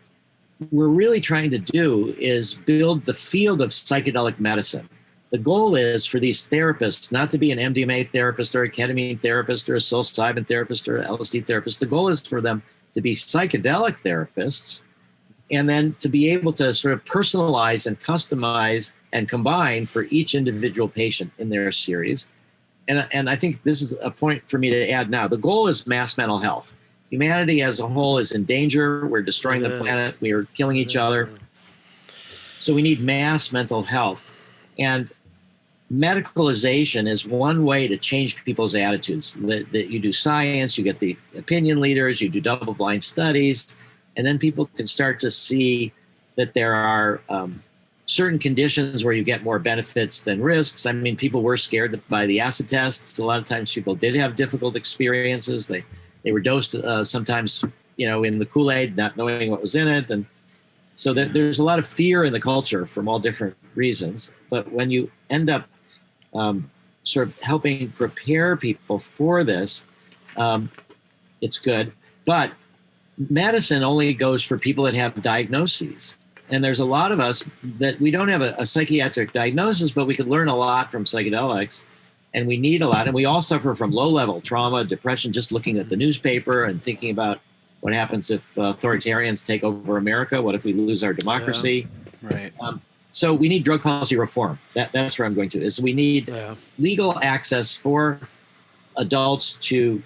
we're really trying to do is build the field of psychedelic medicine. The goal is for these therapists not to be an MDMA therapist or a ketamine therapist or a psilocybin therapist or an LSD therapist. The goal is for them to be psychedelic therapists, and then to be able to sort of personalize and customize and combine for each individual patient in their series. And I think this is a point for me to add now. The goal is mass mental health. Humanity as a whole is in danger. We're destroying the planet. We are killing each other. So we need mass mental health. And medicalization is one way to change people's attitudes. That you do science, you get the opinion leaders, you do double-blind studies, and then people can start to see that there are certain conditions where you get more benefits than risks. I mean, people were scared by the acid tests. A lot of times people did have difficult experiences. They were dosed sometimes, in the Kool-Aid, not knowing what was in it. And so there's a lot of fear in the culture from all different reasons. But when you end up sort of helping prepare people for this, it's good. But medicine only goes for people that have diagnoses. And there's a lot of us that we don't have a psychiatric diagnosis, but we could learn a lot from psychedelics. And we need a lot. And we all suffer from low-level trauma, depression, just looking at the newspaper and thinking about what happens if authoritarians take over America. What if we lose our democracy? Yeah, right. So we need drug policy reform. That's where I'm going to. Is we need legal access for adults to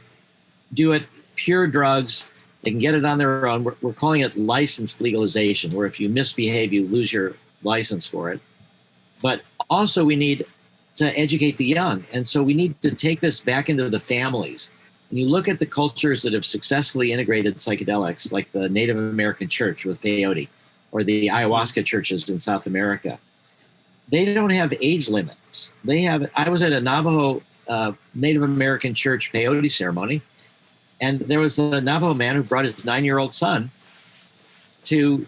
do it, pure drugs. They can get it on their own. We're calling it licensed legalization, where if you misbehave, you lose your license for it. But also we need to educate the young. And so we need to take this back into the families. And you look at the cultures that have successfully integrated psychedelics, like the Native American church with peyote, or the ayahuasca churches in South America. They don't have age limits. I was at a Navajo Native American church peyote ceremony, and there was a Navajo man who brought his 9-year-old son to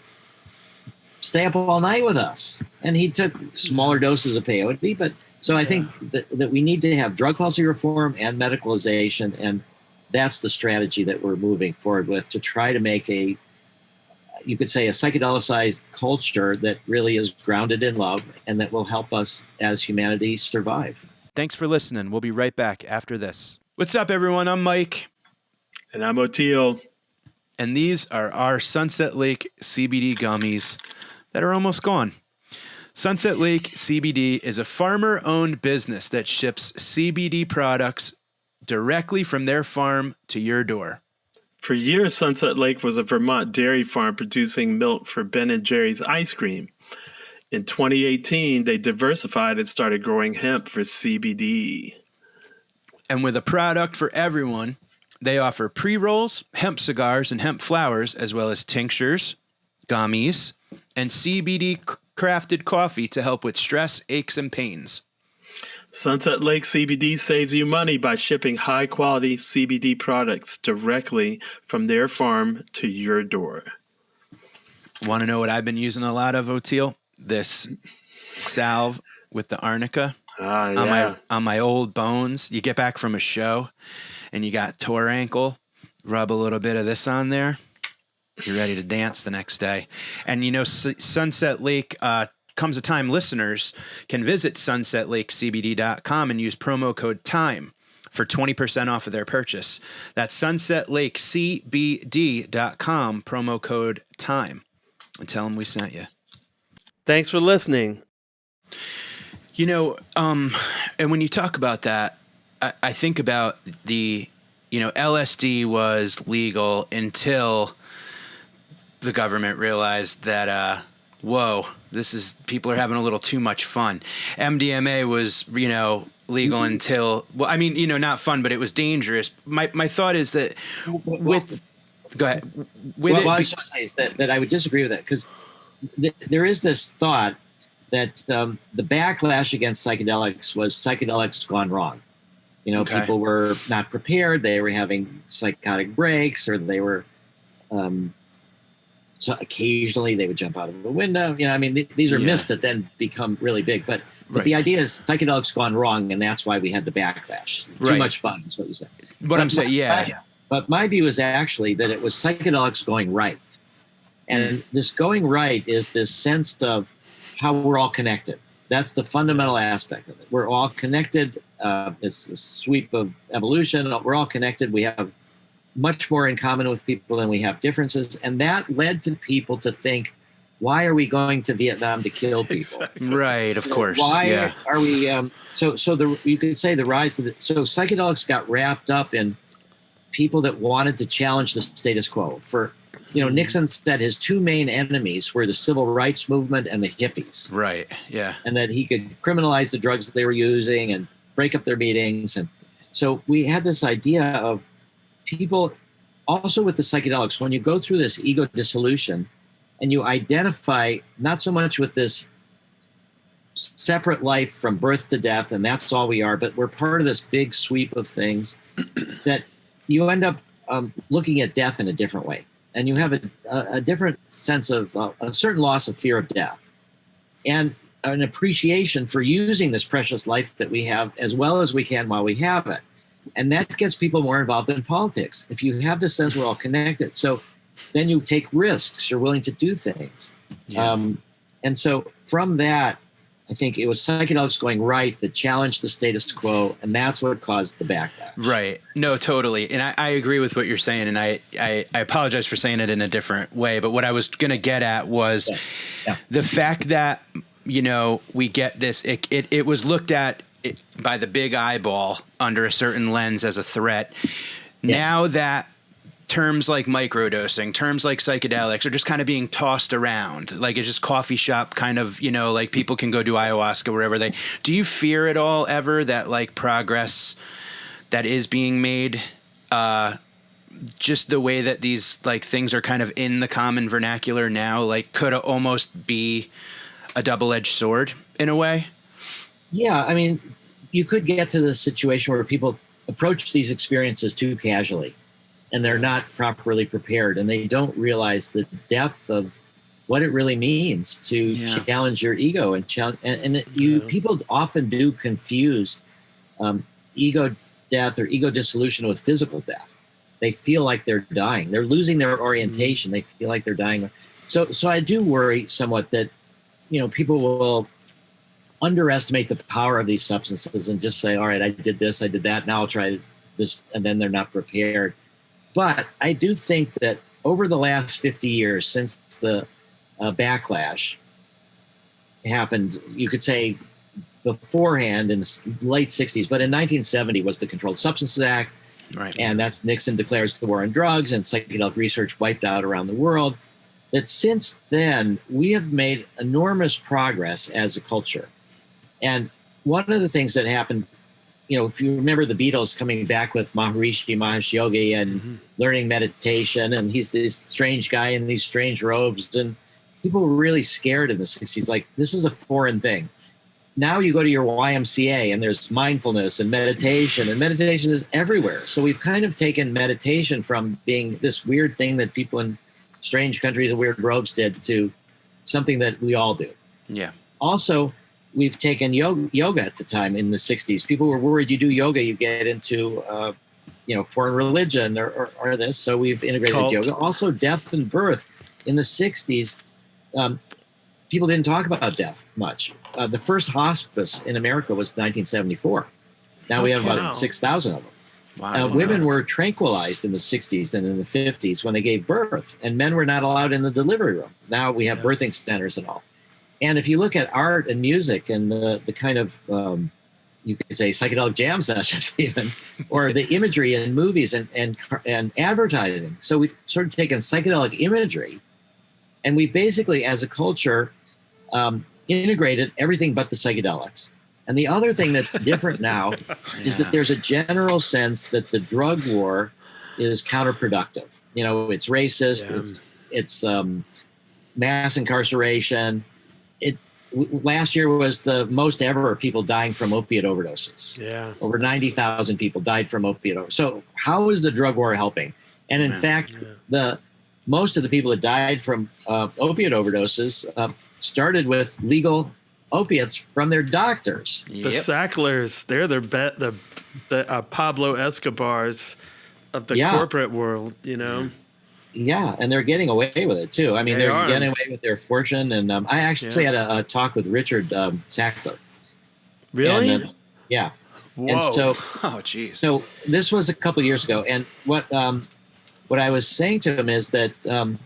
stay up all night with us. And he took smaller doses of peyote, but so I think that we need to have drug policy reform and medicalization, and that's the strategy that we're moving forward with, to try to make you could say, a psychedelicized culture that really is grounded in love and that will help us as humanity survive. Thanks for listening. We'll be right back after this. What's up, everyone? I'm Mike. And I'm Oteil. And these are our Sunset Lake CBD gummies that are almost gone. Sunset Lake CBD is a farmer-owned business that ships CBD products directly from their farm to your door. For years, Sunset Lake was a Vermont dairy farm producing milk for Ben & Jerry's ice cream. In 2018, they diversified and started growing hemp for CBD. And with a product for everyone, they offer pre-rolls, hemp cigars, and hemp flowers, as well as tinctures, gummies, and CBD-crafted coffee to help with stress, aches, and pains. Sunset Lake CBD saves you money by shipping high-quality CBD products directly from their farm to your door. Want to know what I've been using a lot of, Oteil? This salve with the arnica Yeah. on my old bones. You get back from a show and you got tore ankle, rub a little bit of this on there. You're ready to dance the next day. And, you know, Sunset Lake, comes a time listeners can visit sunsetlakecbd.com and use promo code TIME for 20% off of their purchase. That's sunsetlakecbd.com, promo code TIME. And tell them we sent you. Thanks for listening. You know, and when you talk about that, I think about the, you know, LSD was legal until the government realized that, whoa, people are having a little too much fun. MDMA was, you know, legal until, well, I mean, you know, not fun, but it was dangerous. My thought is that go ahead. What I was going to say is that I would disagree with that, because there is this thought that the backlash against psychedelics was psychedelics gone wrong. You know, people were not prepared. They were having psychotic breaks, or they were, so occasionally they would jump out of a window. You know, I mean, these are myths that then become really big. But the idea is psychedelics gone wrong, and that's why we had the backlash. Too much fun is what you said. But I'm saying, But my view is actually that it was psychedelics going right. And this going right is this sense of how we're all connected. That's the fundamental aspect of it. We're all connected. It's a sweep of evolution. We're all connected. We have much more in common with people than we have differences. And that led to people to think, why are we going to Vietnam to kill people? Exactly. Right, of course. Why are we? You could say the rise of so psychedelics got wrapped up in people that wanted to challenge the status quo. Nixon said his two main enemies were the civil rights movement and the hippies. Right, yeah. And that he could criminalize the drugs that they were using and break up their meetings. And so we had this idea of people, also with the psychedelics, when you go through this ego dissolution and you identify not so much with this separate life from birth to death, and that's all we are, but we're part of this big sweep of things, that you end up looking at death in a different way. And you have a different sense of a certain loss of fear of death, and an appreciation for using this precious life that we have as well as we can while we have it. And that gets people more involved in politics. If you have this sense we're all connected, so then you take risks, you're willing to do things. Yeah. And so from that, I think it was psychedelics going right that challenged the status quo, and that's what caused the backlash. Right. No, totally. And I agree with what you're saying, and I apologize for saying it in a different way, but what I was going to get at was the fact that, you know, we get this, it was looked at by the big eyeball under a certain lens as a threat. Yes. Now that terms like microdosing, terms like psychedelics are just kind of being tossed around. Like it's just coffee shop kind of, you know, like people can go do ayahuasca wherever do you fear at all ever that like progress that is being made, just the way that these like things are kind of in the common vernacular now, like could almost be a double-edged sword in a way? Yeah. I mean, you could get to the situation where people approach these experiences too casually, and they're not properly prepared, and they don't realize the depth of what it really means to challenge your ego and challenge. People often do confuse ego death or ego dissolution with physical death. They feel like they're dying. They're losing their orientation. They feel like they're dying. So I do worry somewhat that, you know, people will underestimate the power of these substances and just say, all right, I did this, I did that, now I'll try this, and then they're not prepared. But I do think that over the last 50 years, since the backlash happened, you could say beforehand in the late 60s, but in 1970 was the Controlled Substances Act. Right. And that's Nixon declares the war on drugs, and psychedelic research wiped out around the world. That since then, we have made enormous progress as a culture. And one of the things that happened, you know, if you remember the Beatles coming back with Maharishi Mahesh Yogi and learning meditation, and he's this strange guy in these strange robes, and people were really scared in the 60s, like, this is a foreign thing. Now you go to your YMCA and there's mindfulness and meditation is everywhere. So we've kind of taken meditation from being this weird thing that people in strange countries and weird robes did to something that we all do. Yeah. Also, we've taken yoga at the time in the 60s. People were worried you do yoga, you get into, foreign religion or this. So we've integrated Cult. yoga. Also, death and birth in the 60s. People didn't talk about death much. The first hospice in America was 1974. Now we have about 6,000 of them. Wow. Women were tranquilized in the 60s and in the 50s when they gave birth, and men were not allowed in the delivery room. Now we have birthing centers and all. And if you look at art and music and the kind of, you could say psychedelic jam sessions even, or the imagery in movies and advertising. So we've sort of taken psychedelic imagery, and we basically, as a culture, integrated everything but the psychedelics. And the other thing that's different now is that there's a general sense that the drug war is counterproductive. It's racist. It's mass incarceration. Last year was the most ever people dying from opiate overdoses. Yeah. Over 90,000 people died from opiate overdoses. So how is the drug war helping? And in fact, most of the people that died from opiate overdoses started with legal opiates from their doctors. The Sacklers, they're the Pablo Escobars of the corporate world, Yeah, and they're getting away with it too. I mean, they're getting away with their fortune. And I actually had a talk with Richard Sackler. Really? And, yeah. Whoa. And so, geez. So this was a couple of years ago, and what I was saying to him is that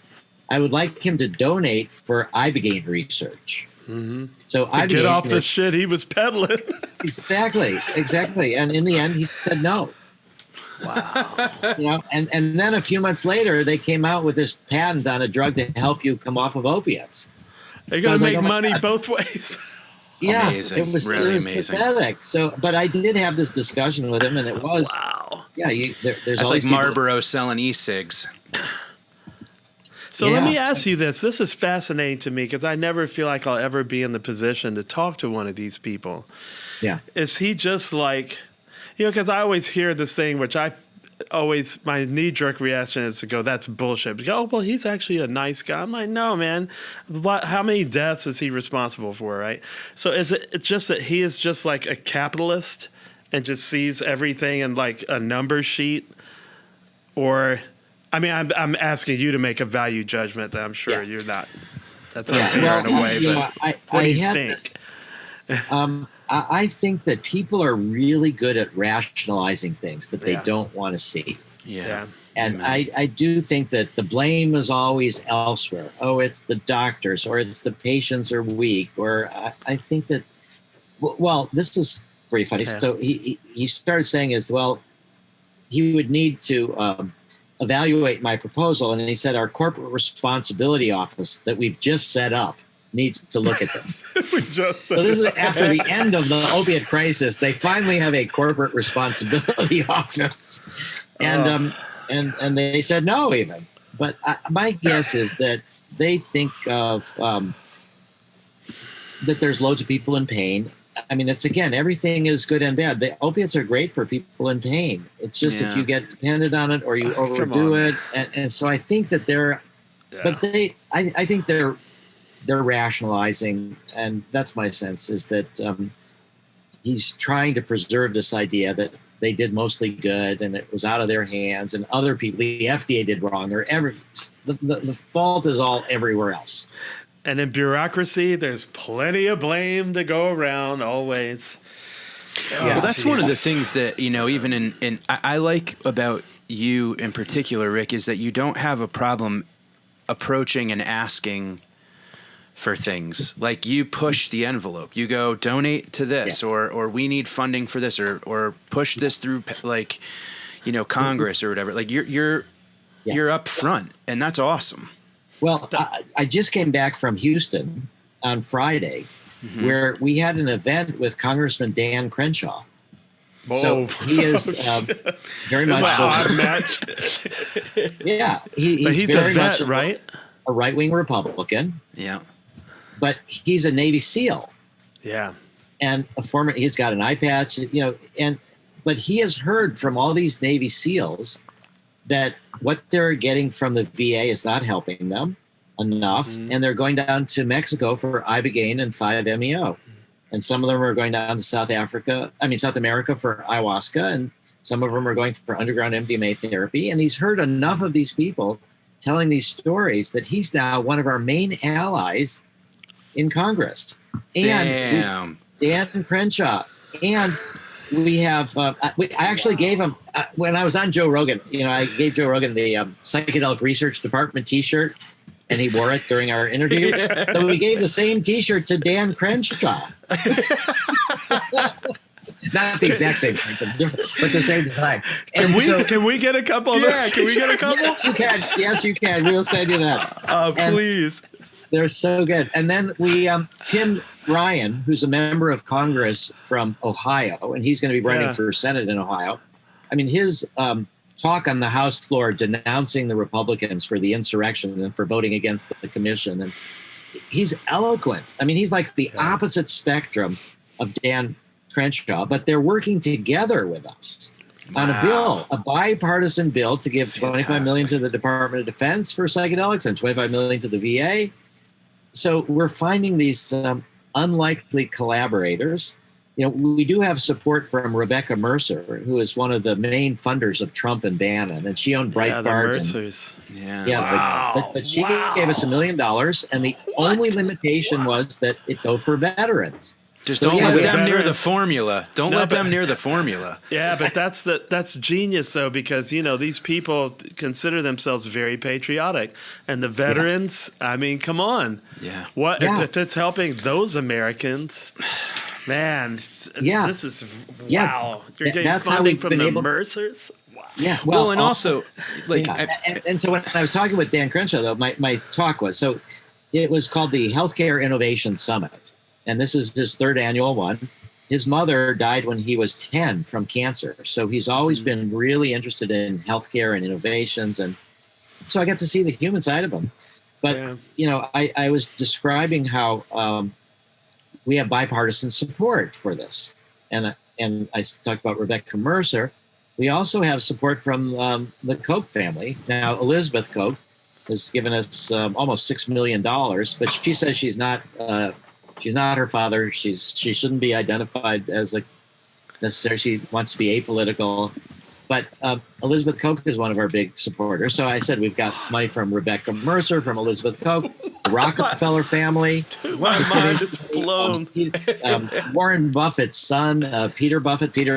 I would like him to donate for Ibogaine research. Mm-hmm. So to get off the shit he was peddling. Exactly. And in the end, he said no. Wow. And then a few months later, they came out with this patent on a drug to help you come off of opiates. They're going to make money both ways. Yeah, amazing. It was amazing. pathetic. So, but I did have this discussion with him, and it was there's that's like Marlboro selling e-cigs. So let me ask you this. This is fascinating to me because I never feel like I'll ever be in the position to talk to one of these people. Yeah. Is he just like, because I always hear this thing, which my knee-jerk reaction is to go, that's bullshit. But, well, he's actually a nice guy. I'm like, no, man. How many deaths is he responsible for, right? So it's just that he is just like a capitalist and just sees everything in like a number sheet? Or, I mean, I'm asking you to make a value judgment that I'm sure you're not. That's unfair in a way, but what do you think? I think that people are really good at rationalizing things that they don't want to see. Yeah. And I do think that the blame is always elsewhere. Oh, it's the doctors, or it's the patients are weak, or I think that, well, this is pretty funny. Yeah. So he started saying he would need to evaluate my proposal. And then he said, our corporate responsibility office that we've just set up needs to look at this. So this is after the end of the opiate crisis. They finally have a corporate responsibility office, and they said no even. But my guess is that they think of that there's loads of people in pain. I mean, it's again, everything is good and bad. The opiates are great for people in pain. It's just if you get dependent on it or you overdo it, and so I think that but I think they're rationalizing, and that's my sense, is that he's trying to preserve this idea that they did mostly good and it was out of their hands, and other people, the FDA did wrong, or the fault is all everywhere else. And in bureaucracy, there's plenty of blame to go around always. Well, that's one of the things that, even in I like about you in particular, Rick, is that you don't have a problem approaching and asking for things. Like, you push the envelope. You go, donate to this, or we need funding for this, or push this through Congress or whatever. Like, you're up front, and that's awesome. Well, I just came back from Houston on Friday, where we had an event with Congressman Dan Crenshaw. Oh. So he is very much odd match. Yeah, he's very a vet, much right? A right-wing Republican. Yeah, but he's a Navy SEAL. Yeah, and he's got an eye patch, but he has heard from all these Navy SEALs that what they're getting from the VA is not helping them enough, and they're going down to Mexico for Ibogaine and 5-MeO. and some of them are going down to South America for ayahuasca, and some of them are going for underground MDMA therapy. And he's heard enough of these people telling these stories that he's now one of our main allies in Congress. And Dan Crenshaw. And we have, I actually gave him, when I was on Joe Rogan, I gave Joe Rogan the Psychedelic Research Department t-shirt, and he wore it during our interview. So we gave the same t-shirt to Dan Crenshaw. Not the exact same thing, but the same design. Can we get a couple of those? Can we get a couple? Yes, you can. Yes, you can. We'll send you that. Please. They're so good. And then we, Tim Ryan, who's a member of Congress from Ohio, and he's going to be running for Senate in Ohio. I mean, his talk on the House floor denouncing the Republicans for the insurrection and for voting against the commission. And he's eloquent. I mean, he's like the opposite spectrum of Dan Crenshaw, but they're working together with us on a bill, a bipartisan bill to give $25 million to the Department of Defense for psychedelics and $25 million to the VA. So we're finding these unlikely collaborators. We do have support from Rebecca Mercer, who is one of the main funders of Trump and Bannon, and she owned Breitbart. The Mercers. But she gave us $1 million, and the only limitation was that it go for veterans. Just don't let them near the formula. Don't let them near the formula. Yeah, but that's genius, though, because, these people consider themselves very patriotic. And the veterans, I mean, come on. Yeah. If it's helping those Americans, man, this is, wow. You're getting funding from the Mercers? Wow. Yeah. Well, and also, and so when I was talking with Dan Crenshaw, though, my talk was, so it was called the Healthcare Innovation Summit. And this is his third annual one. His mother died when he was 10 from cancer. So he's always been really interested in healthcare and innovations. And so I got to see the human side of him. But, I was describing how we have bipartisan support for this. And I talked about Rebecca Mercer. We also have support from the Koch family. Now, Elizabeth Koch has given us almost $6 million, but she says she's not her father. She shouldn't be identified as necessary. She wants to be apolitical. But Elizabeth Koch is one of our big supporters. So I said we've got money from Rebecca Mercer, from Elizabeth Koch, the Rockefeller family. My mind is blown. Warren Buffett's son, Peter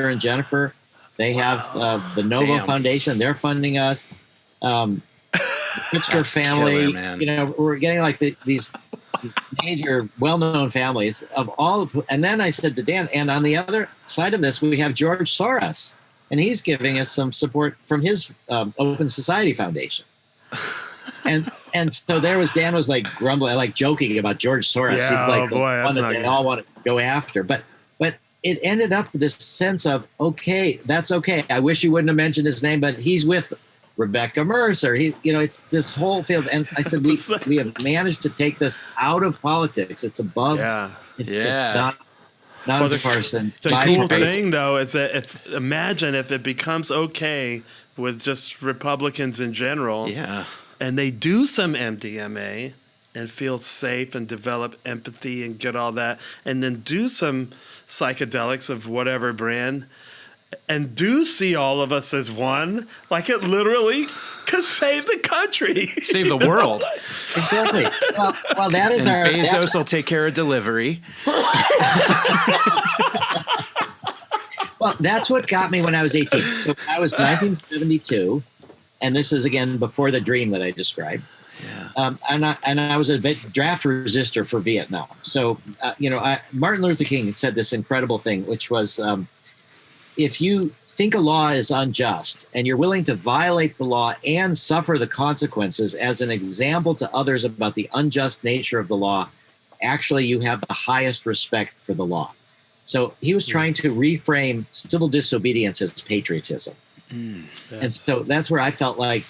and Jennifer. They have the Novo Foundation. They're funding us. Pritzker family. Killer, we're getting like these major well-known families of all. And then I said to Dan, and on the other side of this, we have George Soros, and he's giving us some support from his Open Society Foundation. And so Dan was like grumbling, like joking about George Soros. Yeah, he's like the one that they all want to go after. But it ended up with this sense of, okay, that's okay. I wish you wouldn't have mentioned his name, but he's with Rebecca Mercer. It's this whole field. And I said, we have managed to take this out of politics. It's above. It's not a partisan. The cool thing, though, is that imagine if it becomes okay with just Republicans in general. Yeah. And they do some MDMA and feel safe and develop empathy and get all that, and then do some psychedelics of whatever brand, and do see all of us as one, like it literally could save the country. Save the world. Exactly. Well, that is and Bezos will take care of delivery. Well, that's what got me when I was 18. So I was 1972, and this is, again, before the dream that I described. Yeah. And I was a draft resistor for Vietnam. So, Martin Luther King said this incredible thing, which was, if you think a law is unjust and you're willing to violate the law and suffer the consequences as an example to others about the unjust nature of the law, actually you have the highest respect for the law. So he was trying to reframe civil disobedience as patriotism. And so that's where I felt like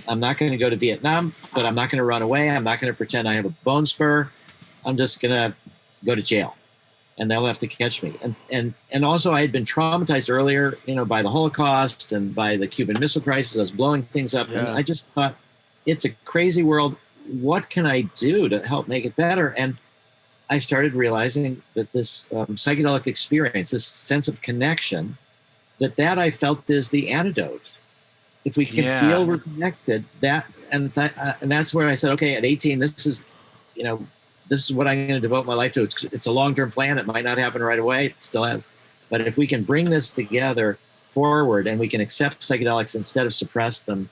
I'm not going to go to Vietnam, but I'm not going to run away. I'm not going to pretend I have a bone spur. I'm just going to go to jail, and they'll have to catch me. And also I had been traumatized earlier, by the Holocaust and by the Cuban Missile Crisis. I was blowing things up, and I just thought, it's a crazy world. What can I do to help make it better? And I started realizing that this psychedelic experience, this sense of connection, that I felt is the antidote. If we can feel we're connected, and that's where I said, okay, at 18, this is what I'm going to devote my life to. It's a long-term plan. It might not happen right away. It still has. But if we can bring this together forward and we can accept psychedelics instead of suppress them,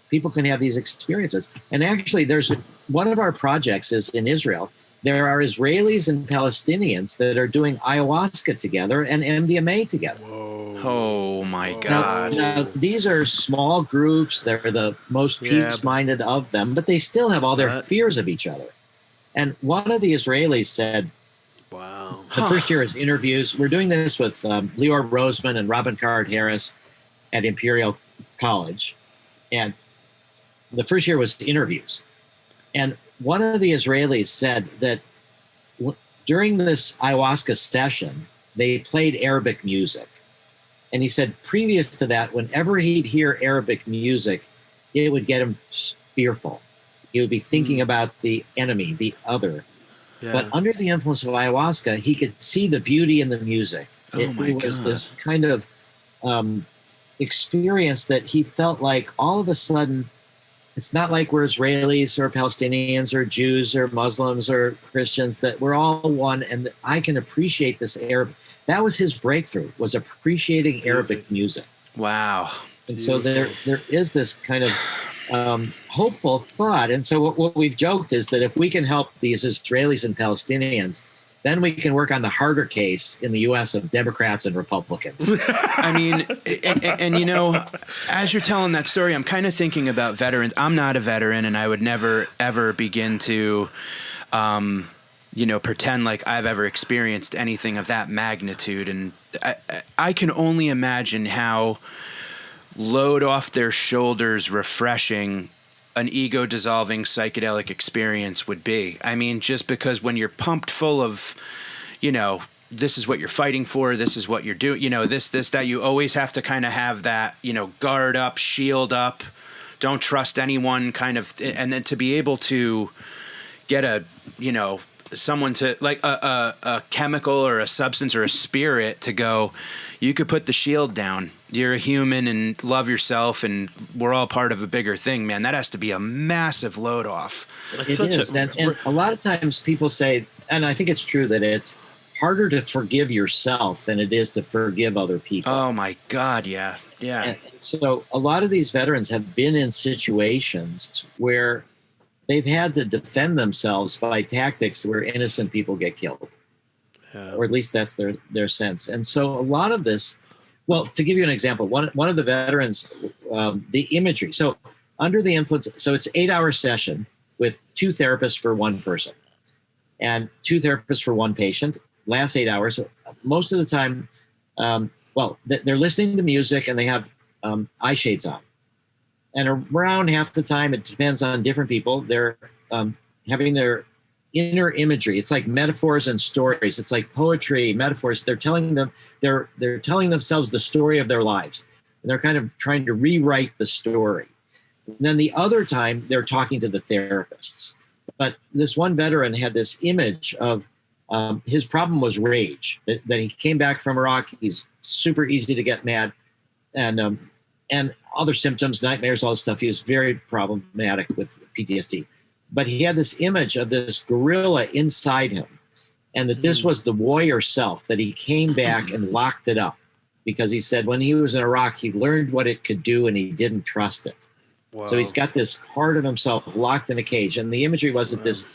people can have these experiences. And actually, there's one of our projects is in Israel. There are Israelis and Palestinians that are doing ayahuasca together and MDMA together. Whoa. Oh my God. Now, these are small groups. They're the most peace-minded of them, but they still have all their fears of each other. And one of the Israelis said, wow. The first year is interviews. We're doing this with Leor Roseman and Robin Card-Harris at Imperial College. And the first year was interviews. And one of the Israelis said that during this ayahuasca session, they played Arabic music. And he said previous to that, whenever he'd hear Arabic music, it would get him fearful. He would be thinking about the enemy, the other. Yeah. But under the influence of ayahuasca, he could see the beauty in the music. It was this kind of experience that he felt like all of a sudden, it's not like we're Israelis or Palestinians or Jews or Muslims or Christians, that we're all one, and I can appreciate this Arabic. That was his breakthrough, was appreciating Arabic music. Wow. And so there is this kind of hopeful thought. And so what we've joked is that if we can help these Israelis and Palestinians, then we can work on the harder case in the U.S. of Democrats and Republicans. I mean, and as you're telling that story, I'm kind of thinking about veterans. I'm not a veteran, and I would never, ever begin to, pretend like I've ever experienced anything of that magnitude. And I can only imagine how load off their shoulders refreshing an ego-dissolving psychedelic experience would be. I mean, just because when you're pumped full of, this is what you're fighting for, this is what you're doing, this, that, you always have to kind of have that, guard up, shield up, don't trust anyone kind of, and then to be able to get someone to like a chemical or a substance or a spirit to go, you could put the shield down. You're a human and love yourself, and we're all part of a bigger thing, man. That has to be a massive load off. It is. And a lot of times people say, and I think it's true, that it's harder to forgive yourself than it is to forgive other people. Oh my God. Yeah. Yeah. And so a lot of these veterans have been in situations where they've had to defend themselves by tactics where innocent people get killed, or at least that's their sense. And so a lot of this, well, to give you an example, one of the veterans, the imagery. So under the influence, so it's 8-hour session with 2 therapists for one person and 2 therapists for one patient, last 8 hours. Most of the time, they're listening to music and they have eye shades on. And around half the time, it depends on different people, they're having their inner imagery. It's like metaphors and stories. It's like poetry, metaphors. They're telling themselves the story of their lives. And they're kind of trying to rewrite the story. And then the other time, they're talking to the therapists. But this one veteran had this image of his problem was rage, that he came back from Iraq. He's super easy to get mad. And other symptoms, nightmares, all this stuff. He was very problematic with PTSD. But he had this image of this gorilla inside him, and that this was the warrior self, that he came back and locked it up because he said when he was in Iraq, he learned what it could do and he didn't trust it. Wow. So he's got this part of himself locked in a cage. And the imagery was that this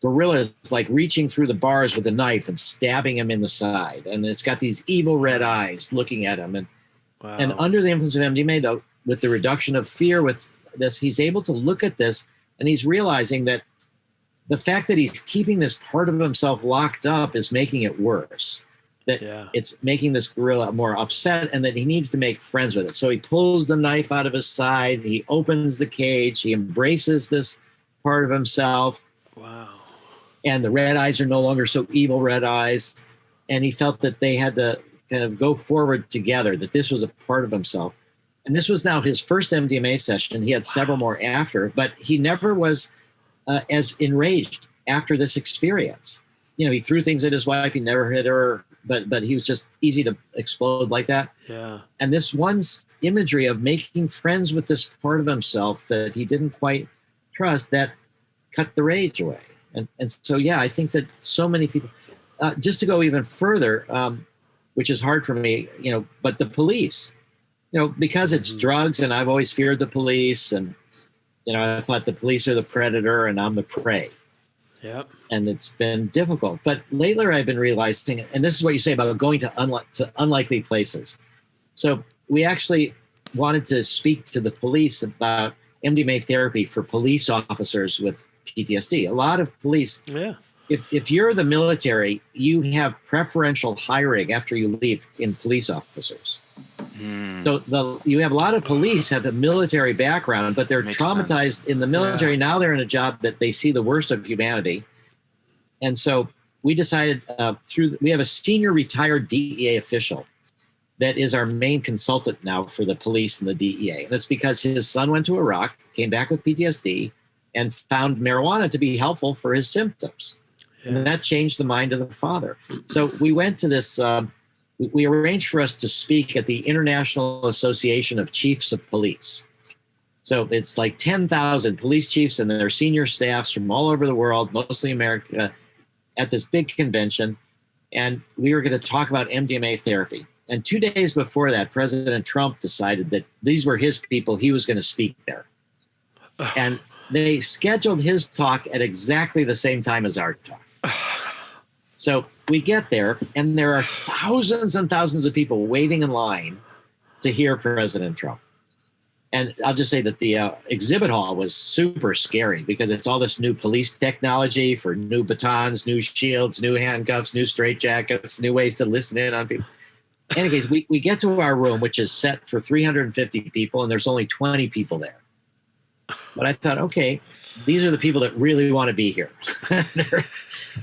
gorilla is like reaching through the bars with a knife and stabbing him in the side. And it's got these evil red eyes looking at him. And under the influence of MDMA, though, with the reduction of fear with this, he's able to look at this and he's realizing that the fact that he's keeping this part of himself locked up is making it worse. That it's making this gorilla more upset and that he needs to make friends with it. So he pulls the knife out of his side, he opens the cage, he embraces this part of himself. Wow. And the red eyes are no longer so evil red eyes. And he felt that they had to kind of go forward together, that this was a part of himself. And this was now his first MDMA session. He had several more after, but he never was as enraged after this experience. he threw things at his wife. He never hit her, but he was just easy to explode like that. Yeah. And this one imagery of making friends with this part of himself that he didn't quite trust, that cut the rage away. And so, yeah, I think that so many people, just to go even further, which is hard for me, but the police, because it's drugs, and I've always feared the police, and, I thought the police are the predator and I'm the prey. Yep. And it's been difficult. But lately I've been realizing, and this is what you say about going to unlikely places. So we actually wanted to speak to the police about MDMA therapy for police officers with PTSD. A lot of police, if you're the military, you have preferential hiring after you leave in police officers. So you have a lot of police have a military background, but they're traumatized in the military. Yeah. Now they're in a job that they see the worst of humanity. And so we decided we have a senior retired DEA official that is our main consultant now for the police and the DEA. And it's because his son went to Iraq, came back with PTSD, and found marijuana to be helpful for his symptoms. Yeah. And that changed the mind of the father. So we went to this, we arranged for us to speak at the International Association of Chiefs of Police. So it's like 10,000 police chiefs and their senior staffs from all over the world, mostly America, at this big convention. And we were going to talk about MDMA therapy. And 2 days before that, President Trump decided that these were his people. He was going to speak there. And they scheduled his talk at exactly the same time as our talk. So we get there, and there are thousands and thousands of people waiting in line to hear President Trump. And I'll just say that the exhibit hall was super scary because it's all this new police technology for new batons, new shields, new handcuffs, new straitjackets, new ways to listen in on people. In any case, we get to our room, which is set for 350 people, and there's only 20 people there. But I thought, okay, these are the people that really want to be here.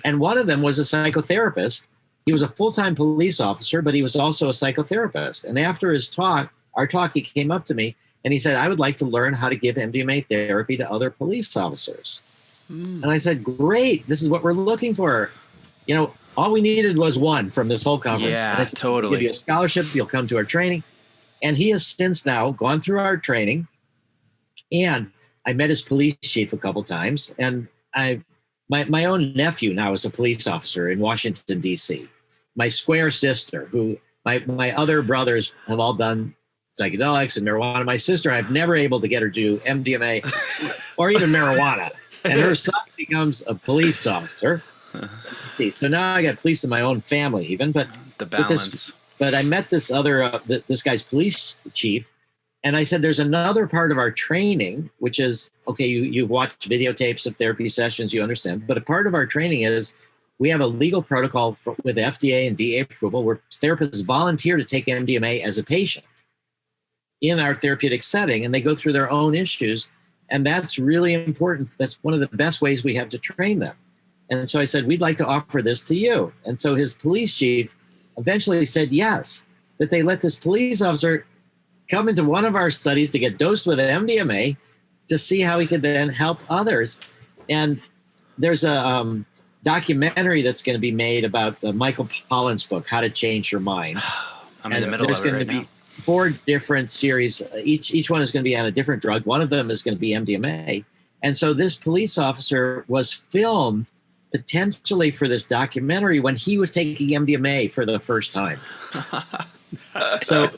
And one of them was a psychotherapist. He was a full-time police officer, but he was also a psychotherapist. And after our talk, he came up to me and he said, I would like to learn how to give MDMA therapy to other police officers. And I said, great, this is what we're looking for. All we needed was one from this whole conference. Yeah, and I said, totally. We'll give you a scholarship, you'll come to our training. And he has since now gone through our training. And I met his police chief a couple times. And my own nephew now is a police officer in Washington, D.C. My square sister, who my other brothers have all done psychedelics and marijuana. My sister, I've never able to get her to do MDMA or even marijuana. And her son becomes a police officer. See, so now I got police in my own family, even. But the balance. But I met this other this guy's police chief, and I said, "There's another part of our training, which is okay. You've watched videotapes of therapy sessions, you understand. But a part of our training is we have a legal protocol with FDA and DA approval where therapists volunteer to take MDMA as a patient in our therapeutic setting, and they go through their own issues, and that's really important. That's one of the best ways we have to train them." And so I said, we'd like to offer this to you. And so his police chief eventually said yes, that they let this police officer come into one of our studies to get dosed with MDMA to see how he could then help others. And there's a documentary that's going to be made about Michael Pollan's book, How to Change Your Mind. I'm in the middle of it right now. 4 different series. Each one is going to be on a different drug. One of them is going to be MDMA. And so this police officer was filmed potentially for this documentary when he was taking MDMA for the first time. So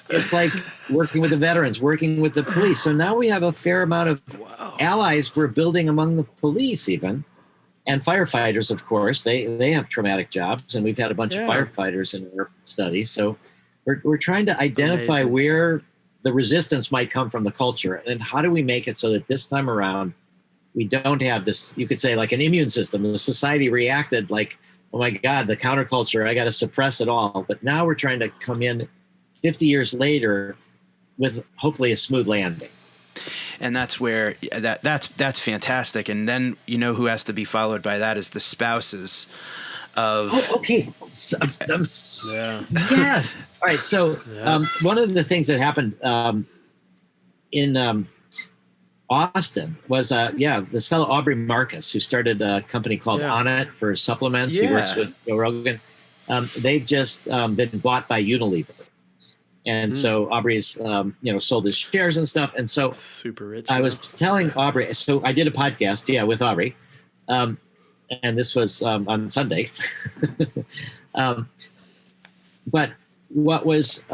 it's like working with the veterans, working with the police. So now we have a fair amount of allies we're building among the police even. And firefighters, of course, they have traumatic jobs. And we've had a bunch of firefighters in our studies. So we're trying to identify where the resistance might come from the culture. And how do we make it so that this time around, we don't have this, you could say, like an immune system. The society reacted like, oh my God, the counterculture, I got to suppress it all. But now we're trying to come in 50 years later with hopefully a smooth landing. And that's where that's fantastic. And then who has to be followed by that is the spouses of. Oh, okay. Yes. All right. So one of the things that happened Austin was this fellow Aubrey Marcus, who started a company called On It for supplements. Yeah. He works with Joe Rogan. They've just been bought by Unilever. And so Aubrey's, sold his shares and stuff. And so super rich. I was telling Aubrey, so I did a podcast, with Aubrey. And this was on Sunday. But what was,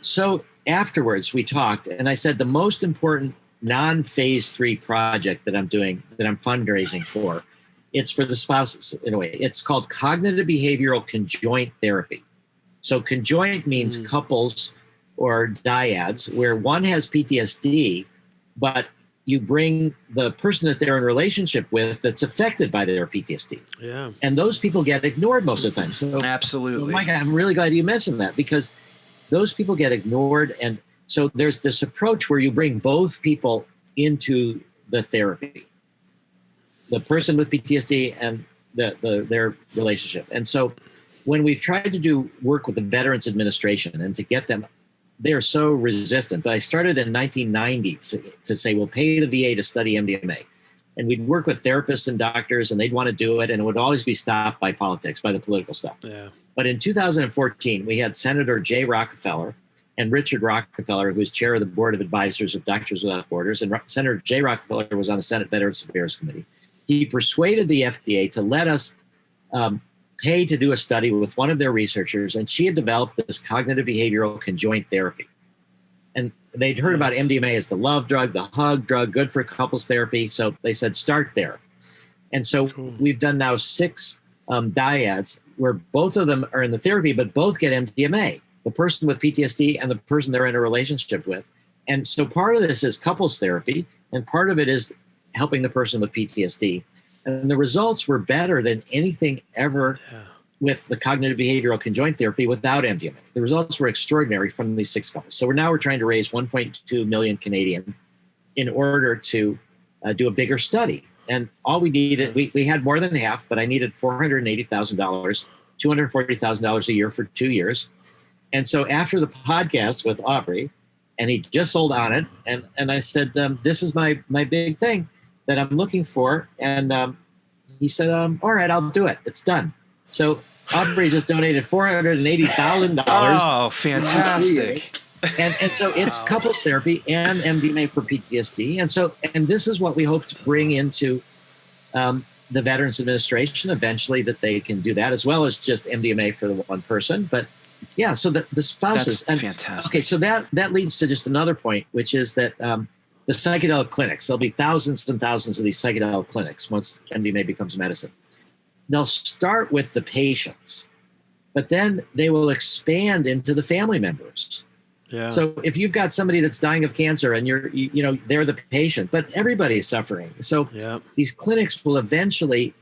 so afterwards we talked, and I said, the most important non-phase 3 project that I'm doing, that I'm fundraising for, it's for the spouses in a way. It's called cognitive behavioral conjoint therapy. So conjoint means couples or dyads where one has PTSD, but you bring the person that they're in a relationship with that's affected by their PTSD. Yeah. And those people get ignored most of the time. So absolutely. Mike, I'm really glad you mentioned that, because those people get ignored. And so there's this approach where you bring both people into the therapy, the person with PTSD and their relationship. And so when we've tried to do work with the Veterans Administration and to get them, they are so resistant. But I started in 1990 to say, we'll pay the VA to study MDMA. And we'd work with therapists and doctors, and they'd want to do it, and it would always be stopped by politics, by the political stuff. Yeah. But in 2014, we had Senator Jay Rockefeller and Richard Rockefeller, who was chair of the board of advisors of Doctors Without Borders. And Senator Jay Rockefeller was on the Senate Veterans Affairs Committee. He persuaded the FDA to let us pay to do a study with one of their researchers, and she had developed this cognitive behavioral conjoint therapy. And they'd heard about MDMA as the love drug, the hug drug, good for couples therapy. So they said, start there. And so we've done now 6 dyads where both of them are in the therapy, but both get MDMA, the person with PTSD and the person they're in a relationship with. And so part of this is couples therapy, and part of it is helping the person with PTSD. And the results were better than anything ever with the cognitive behavioral conjoint therapy without MDMA. The results were extraordinary from these 6 couples. So we're trying to raise 1.2 million Canadian in order to do a bigger study. And all we needed, we had more than half, but I needed $480,000, $240,000 a year for 2 years. And so after the podcast with Aubrey, and he just sold On It, and I said, this is my big thing that I'm looking for. And he said, all right, I'll do it. It's done. So Aubrey just donated $480,000. Oh, fantastic. And so it's couples therapy and MDMA for PTSD. And this is what we hope to bring into the Veterans Administration eventually, that they can do that as well as just MDMA for the one person. But yeah, so the spouses. That's fantastic. Okay, so that leads to just another point, which is that the psychedelic clinics, there'll be thousands and thousands of these psychedelic clinics once MDMA becomes medicine. They'll start with the patients, but then they will expand into the family members. Yeah. So if you've got somebody that's dying of cancer and they're the patient, but everybody's suffering. So these clinics will eventually,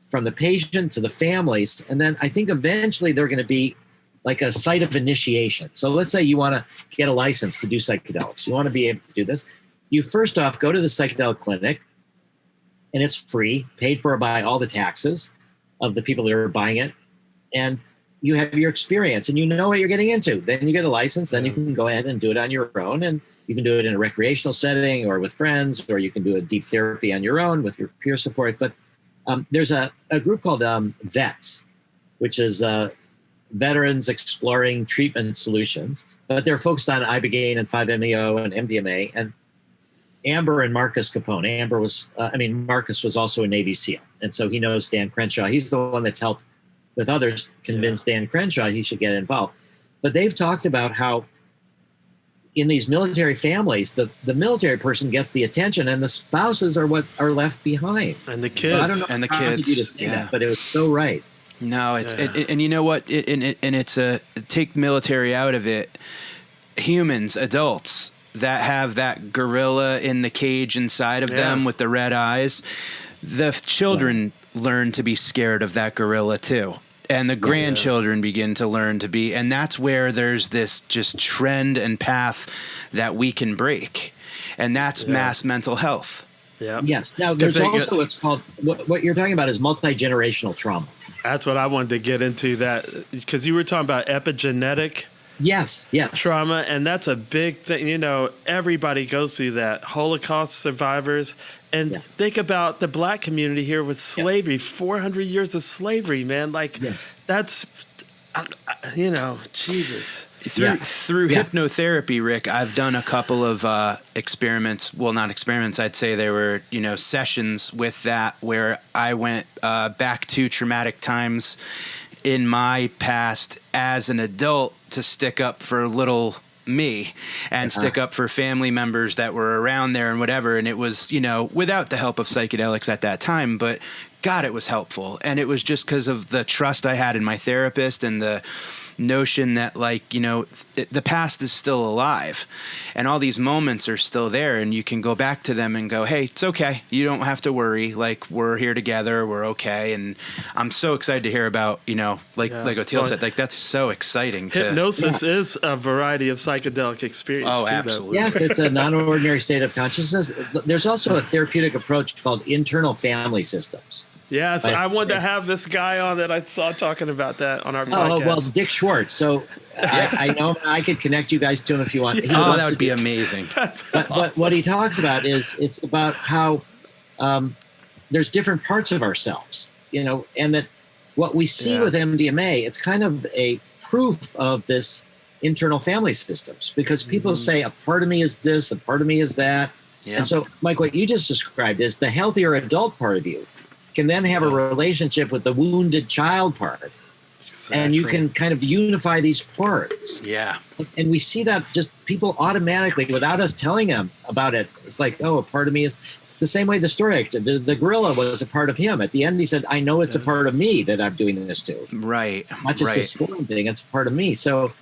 from the patient to the families, and then I think eventually they're going to be like a site of initiation. So let's say you want to get a license to do psychedelics. You want to be able to do this. You first off go to the psychedelic clinic, and it's free, paid for by all the taxes of the people that are buying it. And you have your experience and you know what you're getting into. Then you get a license, then you can go ahead and do it on your own. And you can do it in a recreational setting or with friends, or you can do a deep therapy on your own with your peer support. But there's a group called VETS, which is Veterans Exploring Treatment Solutions. But they're focused on Ibogaine and 5-MeO and MDMA. And Amber and Marcus Capone. Marcus was also a Navy SEAL. And so he knows Dan Crenshaw. He's the one that's helped with others convince Dan Crenshaw he should get involved. But they've talked about how in these military families, the military person gets the attention and the spouses are what are left behind. And the kids. So I don't know and the how kids. you to say that, but it was so right. No, it's and you know what? It's take military out of it. Humans, adults that have that gorilla in the cage inside of them with the red eyes, the children learn to be scared of that gorilla too. And the grandchildren begin to learn to be, and that's where there's this just trend and path that we can break. And that's mass mental health. Yeah. Yes. Now there's also what's called, what you're talking about is multi-generational trauma. That's what I wanted to get into, that because you were talking about epigenetic Yes. trauma, and that's a big thing. You know, everybody goes through that. Holocaust survivors, and think about the black community here with slavery, 400 years of slavery, man. Like that's, you know, Jesus. Through hypnotherapy, Rick, I've done a couple of experiments. Well, not experiments. I'd say they were, you know, sessions with that where I went back to traumatic times in my past as an adult to stick up for little me and stick up for family members that were around there and whatever. And it was, you know, without the help of psychedelics at that time, but God, it was helpful. And it was just because of the trust I had in my therapist and the notion that, like, you know, the past is still alive and all these moments are still there, and you can go back to them and go, hey, it's okay. You don't have to worry. Like, we're here together. We're okay. And I'm so excited to hear about, you know, like Oteil said, like, that's so exciting. Hypnosis is a variety of psychedelic experience. Oh, too, absolutely. Yes, it's a non-ordinary state of consciousness. There's also a therapeutic approach called internal family systems. Yeah, so I wanted to have this guy on that I saw talking about that on our podcast. Oh, well, Dick Schwartz. So I know I could connect you guys to him if you want. Oh, that would be amazing. But what he talks about is it's about how there's different parts of ourselves, you know, and that what we see with MDMA, it's kind of a proof of this internal family systems, because people say a part of me is this, a part of me is that. Yeah. And so, Mike, what you just described is the healthier adult part of you can then have a relationship with the wounded child part. Exactly. And you can kind of unify these parts. Yeah. And we see that just people automatically, without us telling them about it, it's like, oh, a part of me is the same way the story actor, the gorilla was a part of him. At the end, he said, I know it's a part of me that I'm doing this to. Right. Not just a scoring thing, it's a part of me. So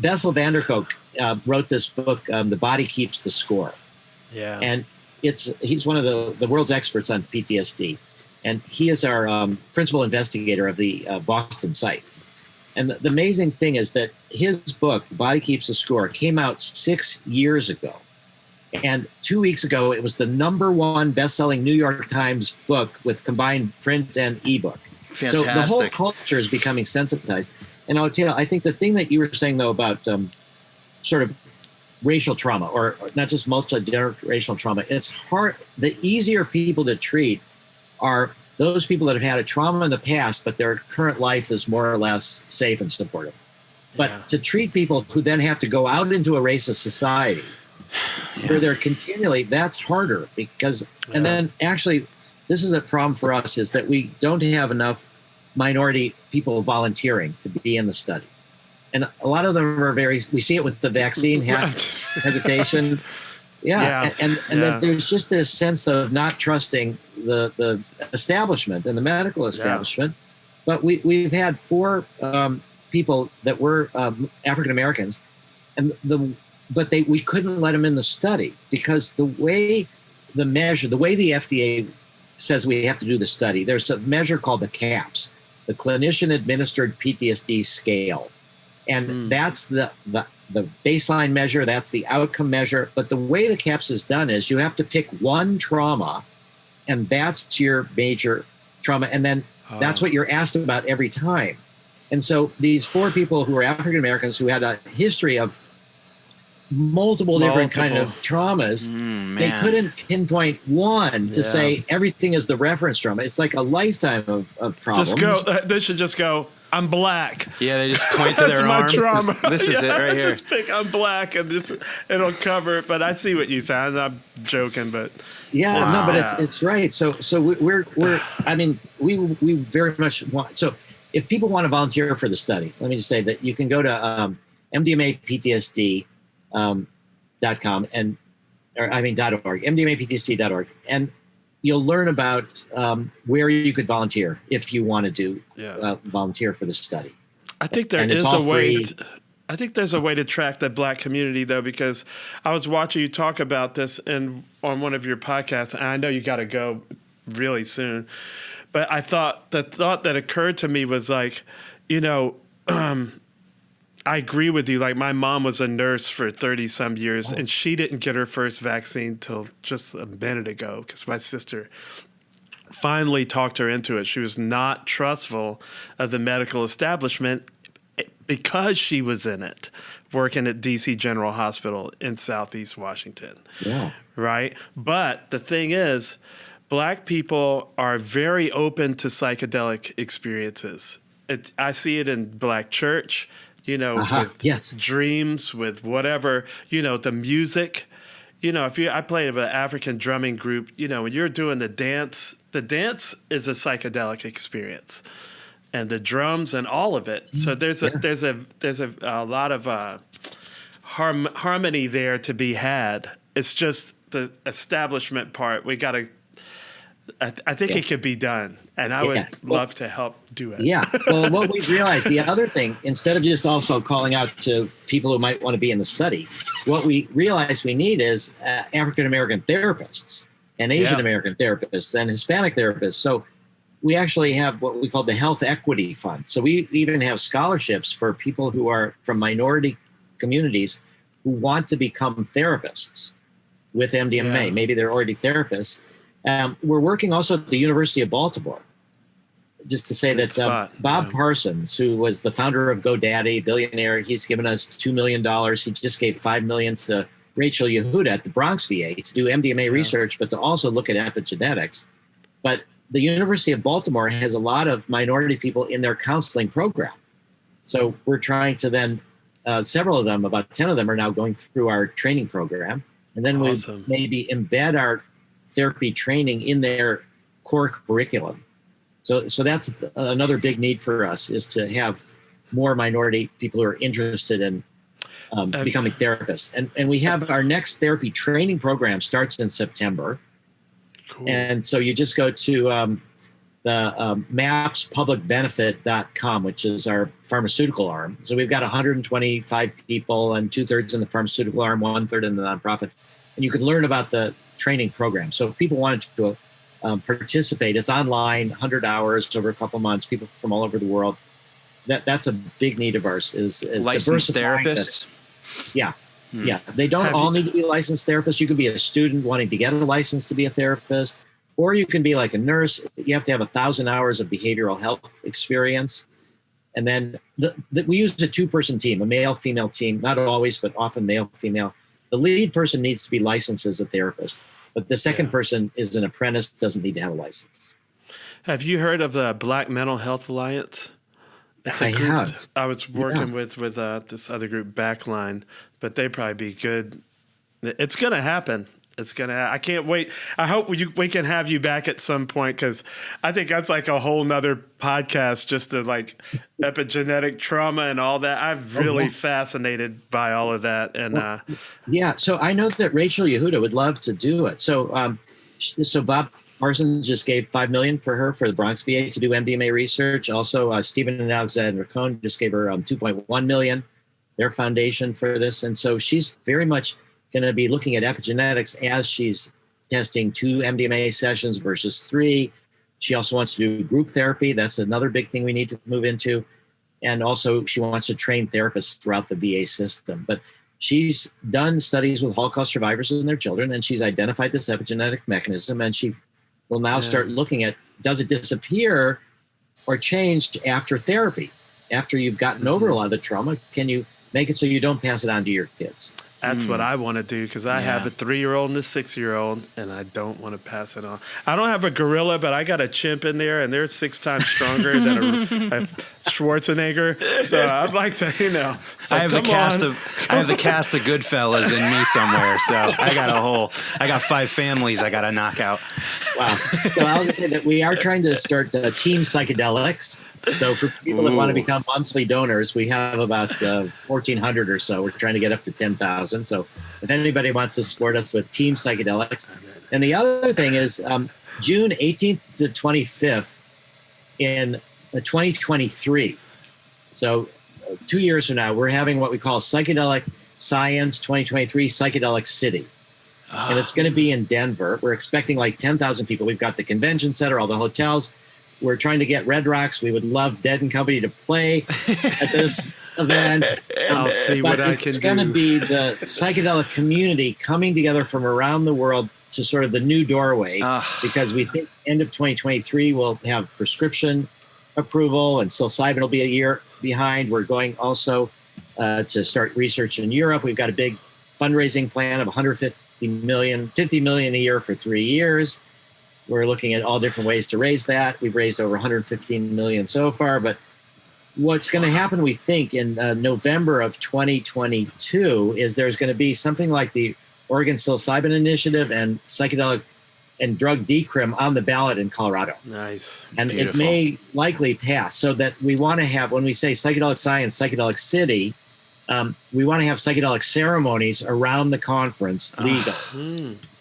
Bessel van der Kolk wrote this book, The Body Keeps the Score. Yeah. And he's one of the world's experts on PTSD. And he is our principal investigator of the Boston site. And the amazing thing is that his book, The Body Keeps the Score, came out 6 years ago. And 2 weeks ago, it was the #1 best-selling New York Times book with combined print and ebook. Fantastic. So the whole culture is becoming sensitized. And Oteil, I think the thing that you were saying, though, about sort of racial trauma, or not just multi-generational trauma, it's hard. The easier people to treat are those people that have had a trauma in the past, but their current life is more or less safe and supportive. But to treat people who then have to go out into a racist society where they're continually, that's harder because, and then actually, this is a problem for us, is that we don't have enough minority people volunteering to be in the study. And a lot of them are we see it with the vaccine hesitation. And then there's just this sense of not trusting the establishment and the medical establishment. But we've had 4 people that were African Americans, and we couldn't let them in the study because the way the FDA says we have to do the study, there's a measure called the CAPS, the Clinician Administered PTSD Scale. And that's the baseline measure, that's the outcome measure. But the way the CAPS is done is you have to pick one trauma, and that's your major trauma. And then that's what you're asked about every time. And so these 4 people who were African Americans who had a history of multiple different kind of traumas, they couldn't pinpoint one to say everything is the reference trauma. It's like a lifetime of problems. They should just go, I'm black. Yeah, they just point to their arm. That's my trauma. This is it right here. Just pick, I'm black, and it'll cover it. But I see what you say. I'm not joking, but but it's right. So we're I mean, we very much want. So if people want to volunteer for the study, let me just say that you can go to mdmaptsd.com .org, mdmaptsd.org, and you'll learn about where you could volunteer if you want to do volunteer for the study. I think there's a way to track the black community, though, because I was watching you talk about this on one of your podcasts, and I know you got to go really soon. But the thought that occurred to me was like, you know, I agree with you. Like, my mom was a nurse for 30 some years, and she didn't get her first vaccine till just a minute ago because my sister finally talked her into it. She was not trustful of the medical establishment, because she was in it, working at DC General Hospital in Southeast Washington. Yeah. Right? But the thing is, Black people are very open to psychedelic experiences. I see it in Black church, with dreams, with whatever, the music. I played with an African drumming group, when you're doing the dance is a psychedelic experience, and the drums and all of it. So there's a lot of harmony there to be had. It's just the establishment part. We got to. I think it could be done, and I would love to help do it. Yeah. Well, what we've realized, the other thing, instead of just also calling out to people who might want to be in the study, what we realize we need is African-American therapists and Asian-American therapists and Hispanic therapists. So we actually have what we call the Health Equity Fund. So we even have scholarships for people who are from minority communities who want to become therapists with MDMA. Yeah. Maybe they're already therapists. We're working also at the University of Baltimore. Just to say that Bob Parsons, who was the founder of GoDaddy, billionaire, he's given us $2 million. He just gave $5 million to Rachel Yehuda at the Bronx VA to do MDMA research, but to also look at epigenetics. But the University of Baltimore has a lot of minority people in their counseling program. So we're trying to then, several of them, about 10 of them are now going through our training program. And then we maybe embed our therapy training in their core curriculum. So that's another big need for us, is to have more minority people who are interested in becoming therapists. And we have our next therapy training program starts in September. Cool. And so you just go to the mapspublicbenefit.com, which is our pharmaceutical arm. So we've got 125 people, and 2/3 in the pharmaceutical arm, 1/3 in the nonprofit. And you can learn about the training program. So if people wanted to participate, it's online, 100 hours over a couple months, people from all over the world. That's a big need of ours, is licensed therapists. Yeah. They don't all need to be licensed therapists. You can be a student wanting to get a license to be a therapist, or you can be like a nurse. You have to have 1,000 hours of behavioral health experience. And then we use a 2-person team, a male-female team, not always, but often male-female. The lead person needs to be licensed as a therapist, but the second person is an apprentice, doesn't need to have a license. Have you heard of the Black Mental Health Alliance? It's a group have. I was working with this other group, Backline, but they'd probably be good. It's going to happen. I can't wait. I hope we can have you back at some point, because I think that's like a whole nother podcast, just to like epigenetic trauma and all that. I'm really fascinated by all of that. And so I know that Rachel Yehuda would love to do it. So Bob Parsons just gave $5 million for her for the Bronx VA to do MDMA research. Also, Stephen and Alexander Cohn just gave her $2.1 million, their foundation, for this. And so she's very much going to be looking at epigenetics as she's testing 2 MDMA sessions versus 3. She also wants to do group therapy. That's another big thing we need to move into. And also she wants to train therapists throughout the VA system. But she's done studies with Holocaust survivors and their children, and she's identified this epigenetic mechanism, and she will now start looking at, does it disappear or change after therapy? After you've gotten over a lot of the trauma, can you make it so you don't pass it on to your kids? That's what I want to do, because I have a 3-year-old and a 6-year-old, and I don't want to pass it on. I don't have a gorilla, but I got a chimp in there, and they're 6 times stronger than a Schwarzenegger. So I'd like to, I have the cast of Goodfellas in me somewhere. So I got 5 families I got to knock out. Wow. So I'll just say that we are trying to start Team Psychedelics. So for people that want to become monthly donors, we have about 1,400 or so. We're trying to get up to 10,000. So if anybody wants to support us with Team Psychedelics. And the other thing is June 18th to 25th in 2023. So 2 years from now, we're having what we call Psychedelic Science 2023 Psychedelic City. And it's going to be in Denver. We're expecting like 10,000 people. We've got the convention center, all the hotels. We're trying to get Red Rocks. We would love Dead and Company to play at this event. I'll see what I can do. It's going to be the psychedelic community coming together from around the world to sort of the new doorway, because we think end of 2023 we'll have prescription approval, and psilocybin will be a year behind. We're going also to start research in Europe. We've got a big fundraising plan of 50 million a year for 3 years. We're looking at all different ways to raise that. We've raised over 115 million so far, but what's going to happen, we think, in November of 2022 is there's going to be something like the Oregon Psilocybin Initiative and psychedelic and drug decrim on the ballot in Colorado. Nice. And Beautiful. It may likely pass, so that we want to have, when we say psychedelic science, psychedelic city, we want to have psychedelic ceremonies around the conference legal.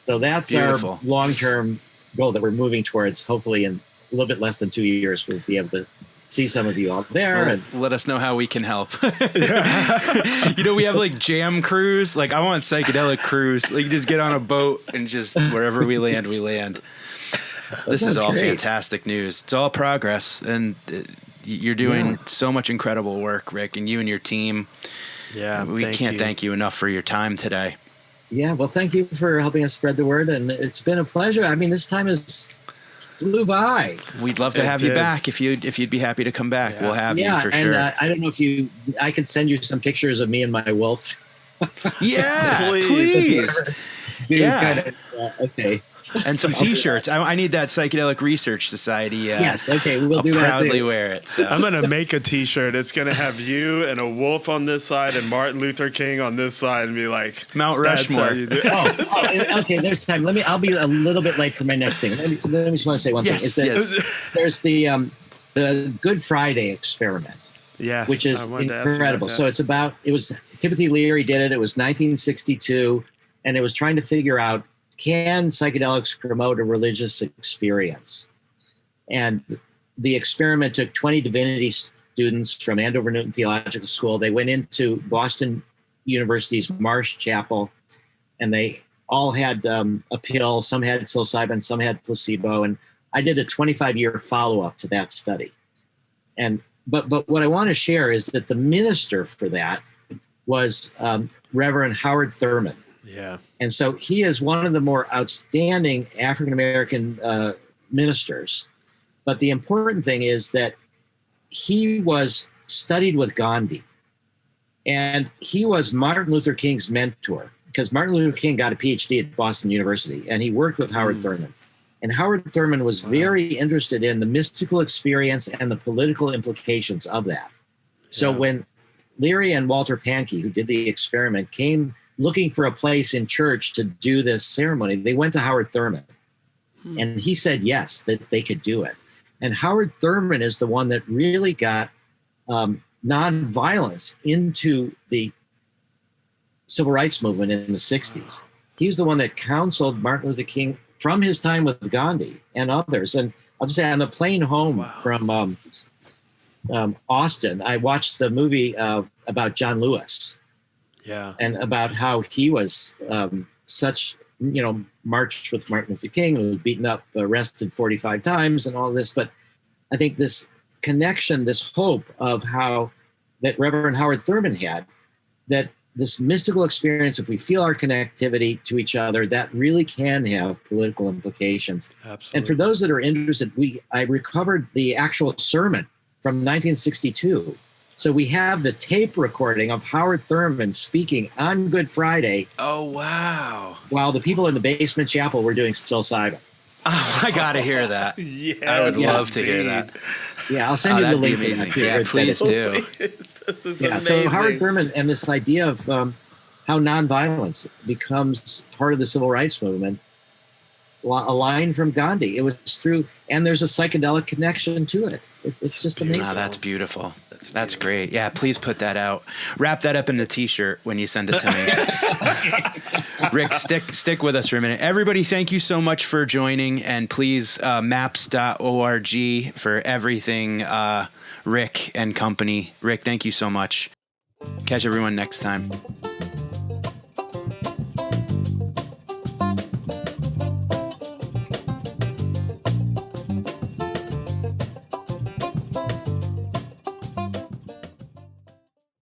So that's Beautiful. our long-term goal that we're moving towards. Hopefully in a little bit less than 2 years, we'll be able to see some of you out there. Well, and let us know how we can help. We have like jam crews. Like, I want psychedelic crews. Like, just get on a boat and just wherever we land, we land. This is all great. Fantastic news. It's all progress, and you're doing so much incredible work, Rick, and you and your team. Yeah, we can't thank you enough for your time today. Yeah, well, thank you for helping us spread the word, and it's been a pleasure. I mean, this time flew by. We'd love to have you back if you'd be happy to come back. Yeah. We'll have you for sure. I don't know if I can send you some pictures of me and my wolf. Yeah, please. Okay. And some T-shirts. I need that Psychedelic Research Society. Yes. Okay. We'll do that. Proudly wear it. So. I'm gonna make a T-shirt. It's gonna have you and a wolf on this side and Martin Luther King on this side, and be like Mount Rushmore. Okay. There's time. I'll be a little bit late for my next thing. Let me just want to say one thing. There's the Good Friday experiment. Yes, which is incredible. So it was Timothy Leary did it. It was 1962, and it was trying to figure out, can psychedelics promote a religious experience? And the experiment took 20 divinity students from Andover Newton Theological School. They went into Boston University's Marsh Chapel, and they all had a pill. Some had psilocybin, some had placebo. And I did a 25-year follow-up to that study. But what I want to share is that the minister for that was Reverend Howard Thurman. Yeah. And so he is one of the more outstanding African-American ministers. But the important thing is that he was studied with Gandhi. And he was Martin Luther King's mentor, because Martin Luther King got a PhD at Boston University, and he worked with Howard Thurman. And Howard Thurman was very interested in the mystical experience and the political implications of that. So when Leary and Walter Pankey, who did the experiment, came looking for a place in church to do this ceremony, they went to Howard Thurman. And he said yes, that they could do it. And Howard Thurman is the one that really got nonviolence into the civil rights movement in the 60s. He's the one that counseled Martin Luther King from his time with Gandhi and others. And I'll just say, on the plane home from Austin, I watched the movie about John Lewis. Yeah. And about how he was marched with Martin Luther King, was beaten up, arrested 45 times and all this. But I think this connection, this hope of how that Reverend Howard Thurman had, that this mystical experience, if we feel our connectivity to each other, that really can have political implications. Absolutely. And for those that are interested, I recovered the actual sermon from 1962. So we have the tape recording of Howard Thurman speaking on Good Friday. Oh, wow. While the people in the basement chapel were doing psilocybin. Oh, I got to hear that. Yeah, I would love to hear that. Yeah, I'll send you the link. That'd be amazing. Yeah, please do. This is amazing. So Howard Thurman and this idea of how nonviolence becomes part of the civil rights movement, a line from Gandhi. It was through, and there's a psychedelic connection to it. It's just amazing. Wow, that's beautiful. That's great. Yeah, please put that out. Wrap that up in the T-shirt when you send it to me. Rick, stick with us for a minute. Everybody, thank you so much for joining, and please maps.org for everything Rick and company. Rick, thank you so much. Catch everyone next time.